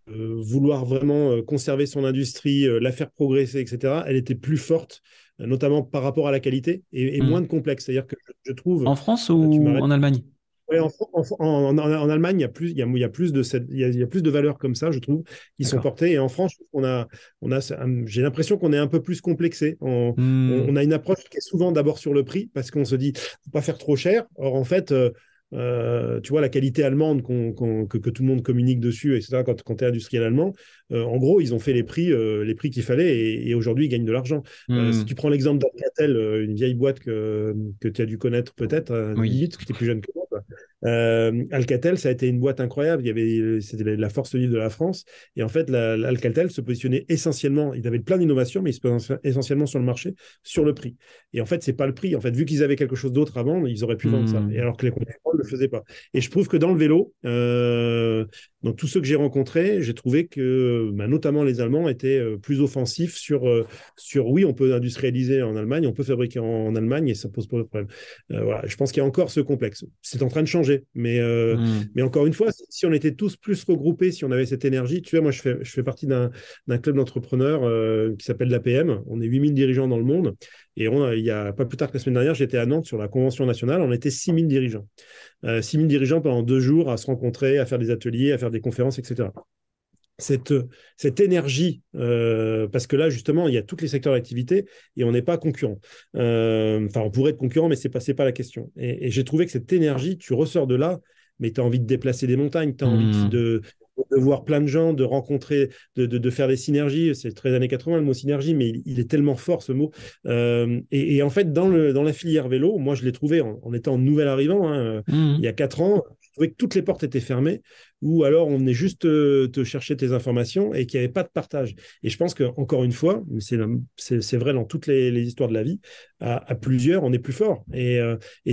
vouloir vraiment conserver son industrie, la faire progresser, etc., elle était plus forte, notamment par rapport à la qualité, et moins Hmm. de complexe. C'est-à-dire que je trouve, En France tu ou m'arrêtes. en Allemagne? Ouais, en Allemagne, il y a plus il y a plus de valeurs comme ça, je trouve, qui sont D'accord. portées. Et en France, j'ai l'impression qu'on est un peu plus complexé. On Hmm. a une approche qui est souvent d'abord sur le prix, parce qu'on se dit, faut pas faire trop cher. Or, en fait, tu vois, la qualité allemande que tout le monde communique dessus, etc., quand tu es industriel allemand, en gros, ils ont fait les prix qu'il fallait et aujourd'hui, ils gagnent de l'argent. Si Hmm. tu prends l'exemple d'Alcatel, une vieille boîte que tu as dû connaître peut-être, Oui. limite, parce que tu es plus jeune que moi, quoi. Alcatel, ça a été une boîte incroyable. C'était la force vive de la France. Et en fait, Alcatel se positionnait essentiellement, ils avaient plein d'innovations, mais ils se positionnaient essentiellement sur le marché, sur le prix. Et en fait, c'est pas le prix. En fait, vu qu'ils avaient quelque chose d'autre avant, ils auraient pu vendre ça. Et Hmm. alors que les concurrents ne le faisaient pas. Et je trouve que dans le vélo, Donc, tous ceux que j'ai rencontrés, j'ai trouvé que, notamment les Allemands, étaient plus offensifs sur oui, on peut industrialiser en Allemagne, on peut fabriquer en Allemagne et ça pose pas de problème. Voilà, je pense qu'il y a encore ce complexe. C'est en train de changer, Hmm. mais encore une fois, si on était tous plus regroupés, si on avait cette énergie, tu vois, moi, je fais partie d'un club d'entrepreneurs qui s'appelle l'APM. On est 8000 dirigeants dans le monde. Et il y a pas plus tard que la semaine dernière, j'étais à Nantes sur la convention nationale. On était 6000 dirigeants. 6000 dirigeants pendant 2 jours à se rencontrer, à faire des ateliers, à faire des conférences, etc. Cette, cette énergie, parce que là, justement, il y a tous les secteurs d'activité et on n'est pas concurrent. Enfin, on pourrait être concurrent, mais c'est pas la question. Et j'ai trouvé que cette énergie, tu ressors de là, mais tu as envie de déplacer des montagnes, tu as envie Hmm. de voir plein de gens, de rencontrer, de faire des synergies. C'est très années 80 le mot synergie, mais il est tellement fort ce mot. Et en fait, dans la filière vélo, moi je l'ai trouvé en étant nouvel arrivant, hein, il y Hmm. a 4 ans, je trouvais que toutes les portes étaient fermées, ou alors on venait juste te chercher tes informations et qu'il n'y avait pas de partage. Et je pense qu'encore une fois, mais c'est vrai dans toutes les histoires de la vie, à plusieurs, on est plus fort. Et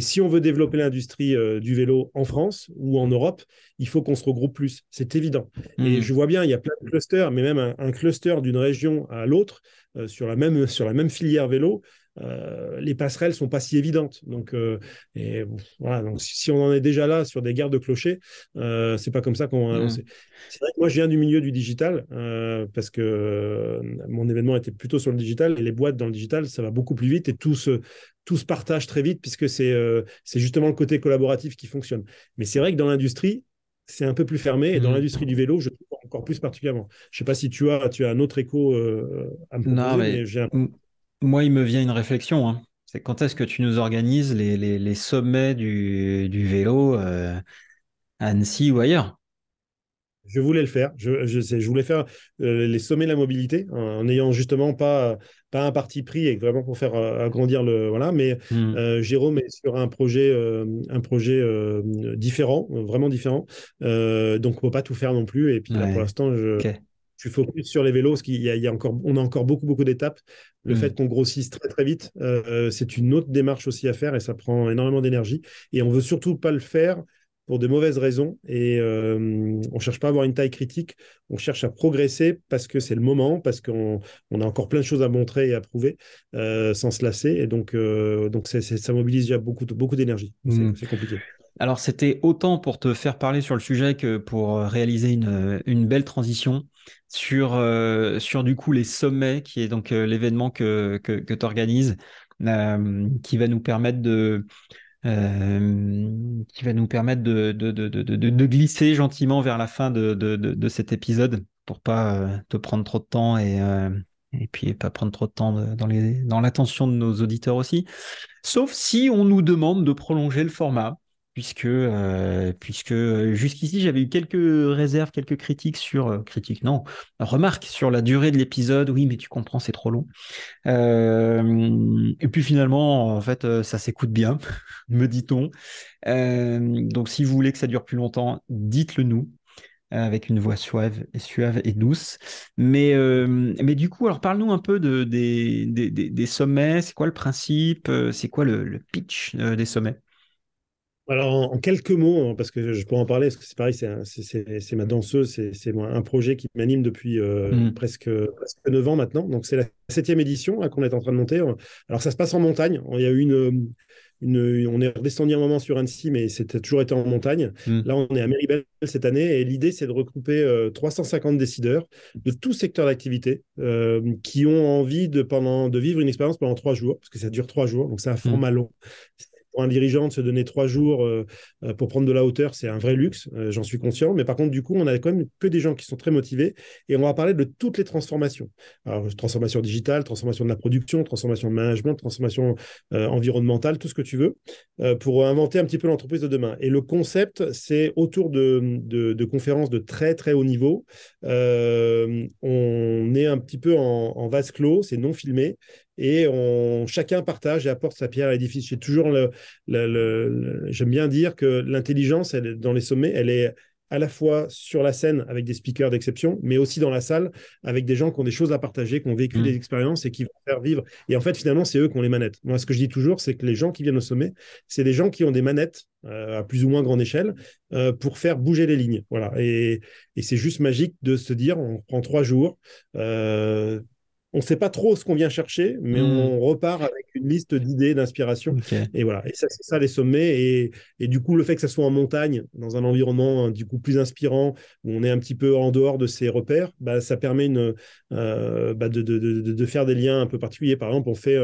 si on veut développer l'industrie du vélo en France ou en Europe, il faut qu'on se regroupe plus. C'est évident. Et Hmm. je vois bien, il y a plein de clusters, mais même un cluster d'une région à l'autre sur la même filière vélo, les passerelles sont pas si évidentes. Donc, et voilà. Donc, si on en est déjà là sur des guerres de clochers, c'est pas comme ça qu'on va Hmm. avancer. C'est vrai que moi, je viens du milieu du digital parce que mon événement était plutôt sur le digital et les boîtes dans le digital, ça va beaucoup plus vite et tout se partage très vite puisque c'est justement le côté collaboratif qui fonctionne. Mais c'est vrai que dans l'industrie, c'est un peu plus fermé et dans Hmm. l'industrie du vélo, je trouve encore plus particulièrement. Je ne sais pas si tu as un autre écho à me Non, proposer, mais mais j'ai un... moi, il me vient une réflexion, hein. C'est quand est-ce que tu nous organises les sommets du vélo à Annecy ou ailleurs? Je voulais le faire. Je voulais faire les sommets de la mobilité en ayant justement pas un parti pris et vraiment pour faire agrandir le. Voilà. Mais Hmm. Jérôme est sur un projet différent, vraiment différent. Donc, on ne peut pas tout faire non plus. Et puis là, pour Ouais. l'instant, je Ok. suis focus sur les vélos parce qu'il y a encore, on a encore beaucoup, beaucoup d'étapes. Le Hmm. fait qu'on grossisse très, très vite, c'est une autre démarche aussi à faire et ça prend énormément d'énergie. Et on veut surtout pas le faire pour de mauvaises raisons. Et on ne cherche pas à avoir une taille critique, on cherche à progresser parce que c'est le moment, parce qu'on a encore plein de choses à montrer et à prouver sans se lasser. Et donc ça mobilise déjà beaucoup, beaucoup d'énergie. Hmm. C'est compliqué. Alors, c'était autant pour te faire parler sur le sujet que pour réaliser une belle transition sur du coup les sommets, qui est donc l'événement que tu organises, qui va nous permettre de glisser gentiment vers la fin de cet épisode pour pas te prendre trop de temps et puis pas prendre trop de temps dans l'attention de nos auditeurs aussi. Sauf si on nous demande de prolonger le format, puisque jusqu'ici j'avais eu quelques réserves, quelques critiques critiques non, remarques sur la durée de l'épisode. Oui, mais tu comprends, c'est trop long. Et puis finalement, en fait, ça s'écoute bien, me dit-on. Donc si vous voulez que ça dure plus longtemps, dites-le nous. Avec une voix suave et douce. Mais du coup, alors parle-nous un peu des sommets. C'est quoi le principe? C'est quoi le pitch des sommets? Alors, en quelques mots, hein, parce que je peux en parler, parce que c'est pareil, c'est ma danseuse, c'est un projet qui m'anime depuis Hmm. presque 9 ans maintenant. Donc, c'est la 7e édition là, qu'on est en train de monter. Alors, ça se passe en montagne. Il y a eu on est redescendu un moment sur Annecy, mais c'était toujours été en montagne. Hmm. Là, on est à Méribel cette année et l'idée, c'est de regrouper 350 décideurs de tout secteur d'activité qui ont envie de vivre une expérience pendant 3 jours, parce que ça dure 3 jours, donc c'est un Hmm. format long. Pour un dirigeant, de se donner 3 jours pour prendre de la hauteur, c'est un vrai luxe, j'en suis conscient. Mais par contre, du coup, on a quand même que des gens qui sont très motivés et on va parler de toutes les transformations. Alors, transformation digitale, transformation de la production, transformation de management, transformation environnementale, tout ce que tu veux, pour inventer un petit peu l'entreprise de demain. Et le concept, c'est autour de conférences de très, très haut niveau. On est un petit peu en vase clos, c'est non filmé et chacun partage et apporte sa pierre à l'édifice. J'aime bien dire que l'intelligence, dans les sommets, elle est à la fois sur la scène avec des speakers d'exception, mais aussi dans la salle avec des gens qui ont des choses à partager, qui ont vécu des expériences et qui vont faire vivre. Et en fait, finalement, c'est eux qui ont les manettes. Moi, ce que je dis toujours, c'est que les gens qui viennent au sommet, c'est des gens qui ont des manettes à plus ou moins grande échelle pour faire bouger les lignes. Voilà. Et c'est juste magique de se dire, on prend 3 jours. On ne sait pas trop ce qu'on vient chercher, mais on repart avec une liste d'idées, d'inspiration. Ok. Et voilà. Et ça, c'est ça les sommets. Et du coup, le fait que ça soit en montagne, dans un environnement du coup plus inspirant, où on est un petit peu en dehors de ses repères, bah, ça permet de faire des liens un peu particuliers. Par exemple, on fait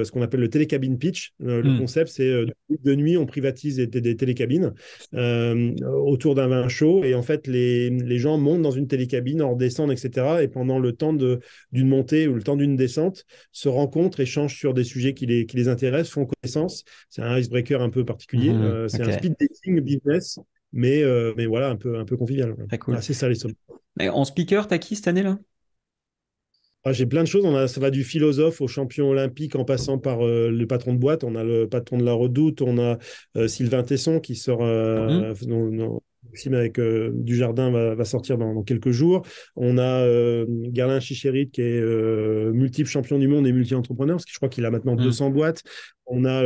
ce qu'on appelle le télécabine pitch. Le concept, c'est de nuit, on privatise des télécabines autour d'un vin chaud. Et en fait, les gens montent dans une télécabine, en redescendent, etc. Et pendant le temps d'une montée ou le temps d'une descente, se rencontrent, échangent sur des sujets qui les intéressent, font connaissance. C'est un icebreaker un peu particulier. C'est un Ok. speed dating business, mais voilà, un peu convivial. Très cool. Ah, c'est ça les sommes. Et en speaker, t'as qui cette année là? Ah, j'ai plein de choses. Ça va du philosophe au champion olympique en passant par le patron de boîte. On a le patron de la Redoute. On a Sylvain Tesson qui sort, le film avec Dujardin va sortir dans quelques jours. On a Garlin Chichérite qui est multiple champion du monde et multi-entrepreneur parce que je crois qu'il a maintenant 200 boîtes. On a,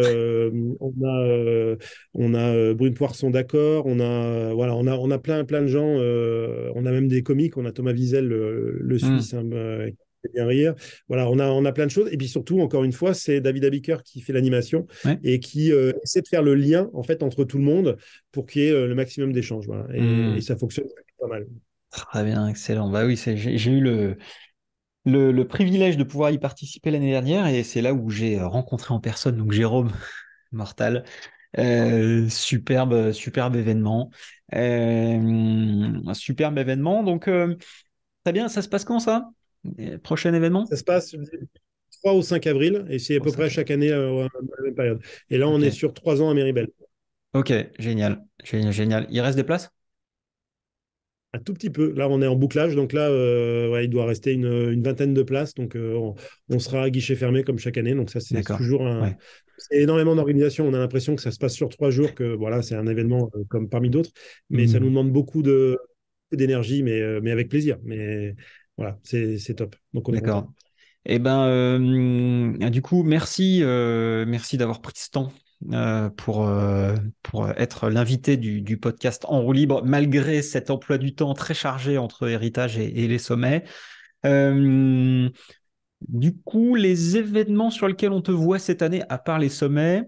on a, on a Brune Poisson d'accord. Voilà, on a plein de gens. On a même des comiques. On a Thomas Wiesel, le Suisse, hein, fait bien rire. Voilà, on a plein de choses. Et puis surtout, encore une fois, c'est David Abiker qui fait l'animation Ouais. et qui essaie de faire le lien en fait entre tout le monde pour qu'il y ait le maximum d'échanges. Voilà. Et ça fonctionne pas mal. Très bien, excellent. Bah oui, j'ai eu le privilège de pouvoir y participer l'année dernière et c'est là où j'ai rencontré en personne donc Jérôme Mortal. Superbe événement. Un superbe événement. Donc, très bien, ça se passe quand ça? Prochain événement? Ça se passe du 3 au 5 avril et c'est à Au peu près 5 chaque année à la même période. Et là, on est Ok, sur 3 ans à Méribel. ok, génial, génial, génial. Il reste des places? Un tout petit peu. Là, on est en bouclage. Donc là, ouais, il doit rester une vingtaine de places. Donc, on sera à guichet fermé comme chaque année. Donc ça, c'est D'accord. toujours Ouais. c'est énormément d'organisation. On a l'impression que ça se passe sur 3 jours, que voilà, c'est un événement comme parmi d'autres. Mais ça nous Hmm. demande beaucoup d'énergie, mais avec plaisir. Mais voilà, c'est top. Donc on est content. D'accord. Eh ben, du coup, merci d'avoir pris ce temps pour être l'invité du podcast En roue libre, malgré cet emploi du temps très chargé entre héritage et les sommets. Euh, du coup, les événements sur lesquels on te voit cette année, à part les sommets,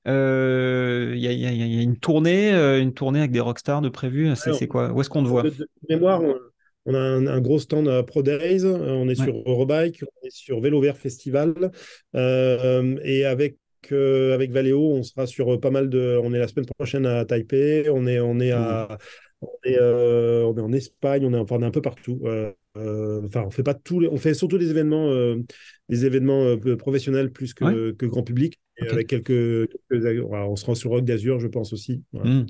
il y a une tournée avec des rockstars de prévu. Alors, C'est quoi? Où est-ce qu'on te voit? de mémoire, on a un gros stand à Pro Days, on est Ouais. sur Eurobike, on est sur Vélo Vert Festival, et avec Valeo, on sera sur pas mal de. On est la semaine prochaine à Taipei, Ouh. on est en Espagne, on est un peu partout. Enfin, on fait pas on fait surtout des événements professionnels plus Ouais. que grand public, et Ok. avec voilà, on sera sur Rock d'Azur, je pense aussi. Voilà. Hmm.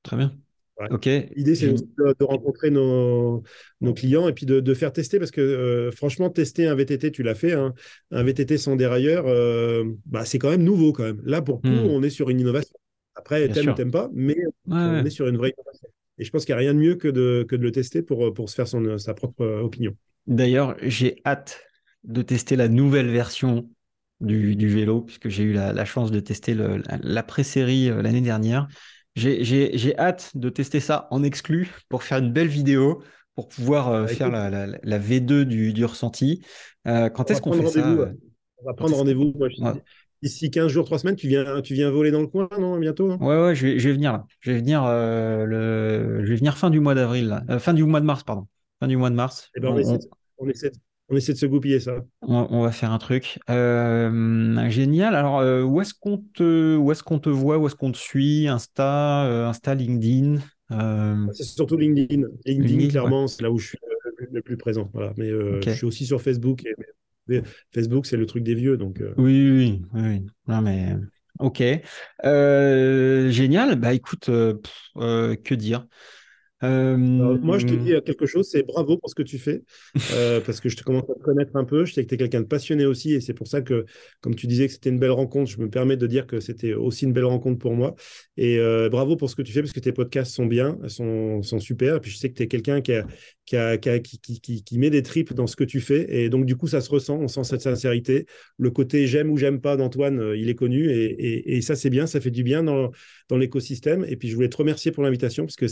Très bien. Ouais. Ok. L'idée, c'est Génial. aussi de rencontrer nos clients et puis de faire tester parce que franchement, tester un VTT, tu l'as fait, hein, un VTT sans dérailleur, bah, c'est quand même nouveau quand même. Là, pour le coup, Hmm. on est sur une innovation. Après, Bien t'aimes ou sûr. t'aimes pas, mais Ouais, on ouais. est sur une vraie innovation. Et je pense qu'il n'y a rien de mieux que de le tester pour se faire sa propre opinion. D'ailleurs, j'ai hâte de tester la nouvelle version du vélo, puisque j'ai eu la chance de tester la pré-série l'année dernière. J'ai hâte de tester ça en exclu pour faire une belle vidéo, pour pouvoir Bah, faire écoute, la V2 du ressenti. Quand on est-ce va qu'on prendre fait ça? rendez-vous. On va Quand prendre est-ce qu'on... rendez-vous. Moi, Ouais. d'ici 15 jours, 3 semaines, tu viens voler dans le coin, non, bientôt, non? Ouais, je vais venir là. Je vais venir fin du mois d'avril, là. Fin du mois de mars, pardon. Fin du mois de mars. Eh ben, on essaie de se goupiller ça. On va faire un truc. Génial. Alors, où est-ce qu'on te voit, où est-ce qu'on te suit? Insta, LinkedIn. euh, C'est surtout LinkedIn. LinkedIn, LinkedIn, ouais. clairement, c'est là où je suis le plus présent. Voilà. Mais Ok. je suis aussi sur Facebook. Mais Facebook, c'est le truc des vieux. Donc, Oui. Non, mais ok. Génial. Bah écoute, que dire? Alors, moi, je te Euh, dis quelque chose, c'est bravo pour ce que tu fais, parce que je te commence à te connaître un peu. Je sais que tu es quelqu'un de passionné aussi, et c'est pour ça que, comme tu disais que c'était une belle rencontre, je me permets de dire que c'était aussi une belle rencontre pour moi. Et bravo pour ce que tu fais, parce que tes podcasts sont bien, sont super. Et puis je sais que tu es quelqu'un qui met des tripes dans ce que tu fais, et donc du coup, ça se ressent, on sent cette sincérité. Le côté j'aime ou j'aime pas d'Antoine, il est connu, et ça, c'est bien, ça fait du bien dans l'écosystème. Et puis je voulais te remercier pour l'invitation, parce que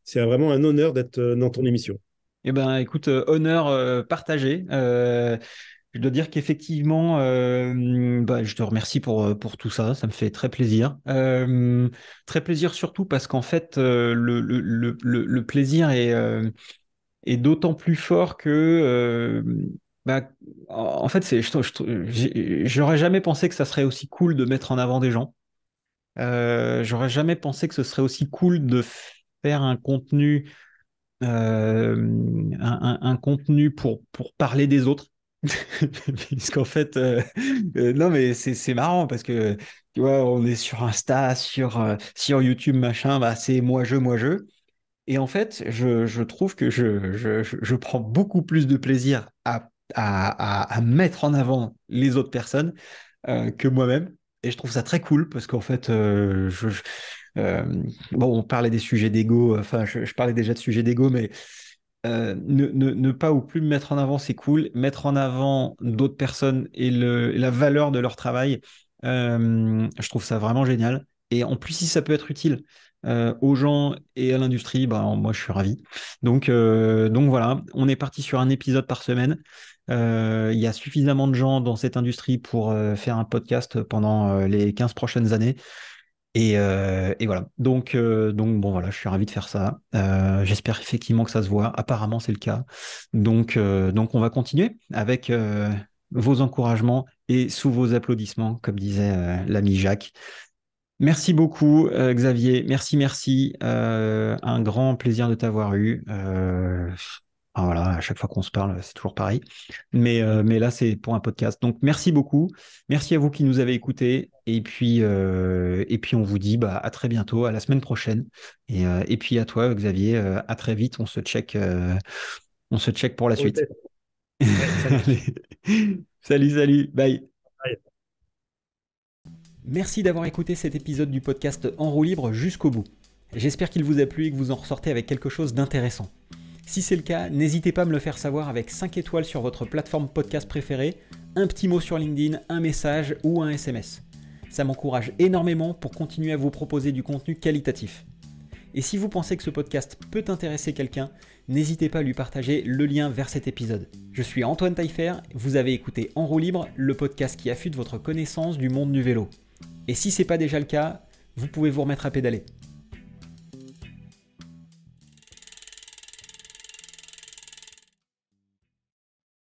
c'est vraiment un honneur d'être dans ton émission. Eh ben, écoute, honneur partagé. Je dois dire qu'effectivement, je te remercie pour tout ça. Ça me fait très plaisir. Très plaisir surtout parce qu'en fait, le plaisir est d'autant plus fort que, bah, en fait, j'aurais jamais pensé que ça serait aussi cool de mettre en avant des gens. J'aurais jamais pensé que ce serait aussi cool de faire un contenu un contenu pour parler des autres. Puisqu'en fait, non, mais c'est marrant parce que, tu vois, on est sur Insta, sur YouTube, machin, bah, c'est moi, je. Et en fait, je trouve que je prends beaucoup plus de plaisir à mettre en avant les autres personnes que moi-même. Et je trouve ça très cool parce qu'en fait, euh, bon, on parlait des sujets d'ego, enfin, je parlais déjà de sujets d'ego, mais ne pas ou plus me mettre en avant, c'est cool. Mettre en avant d'autres personnes et la valeur de leur travail, je trouve ça vraiment génial. Et en plus, si ça peut être utile aux gens et à l'industrie, bah, moi, je suis ravi. Donc voilà, on est parti sur un épisode par semaine. Il y a suffisamment de gens dans cette industrie pour faire un podcast pendant les 15 prochaines années. Et voilà. Donc bon voilà, je suis ravi de faire ça. J'espère effectivement que ça se voit. Apparemment, c'est le cas. Donc on va continuer avec vos encouragements et sous vos applaudissements, comme disait l'ami Jacques. Merci beaucoup, Xavier. Merci. Un grand plaisir de t'avoir eu. Voilà, à chaque fois qu'on se parle, c'est toujours pareil. Mais là, c'est pour un podcast. Donc, merci beaucoup. Merci à vous qui nous avez écoutés. Et puis on vous dit bah, à très bientôt, à la semaine prochaine. Et puis à toi, Xavier, à très vite. On se check pour la Pour le suite. test. Ouais, ça Allez. marche. Salut. Bye. Allez. Merci d'avoir écouté cet épisode du podcast En roue libre jusqu'au bout. J'espère qu'il vous a plu et que vous en ressortez avec quelque chose d'intéressant. Si c'est le cas, n'hésitez pas à me le faire savoir avec 5 étoiles sur votre plateforme podcast préférée, un petit mot sur LinkedIn, un message ou un SMS. Ça m'encourage énormément pour continuer à vous proposer du contenu qualitatif. Et si vous pensez que ce podcast peut intéresser quelqu'un, n'hésitez pas à lui partager le lien vers cet épisode. Je suis Antoine Taillefer, vous avez écouté En roue libre, le podcast qui affûte votre connaissance du monde du vélo. Et si ce n'est pas déjà le cas, vous pouvez vous remettre à pédaler.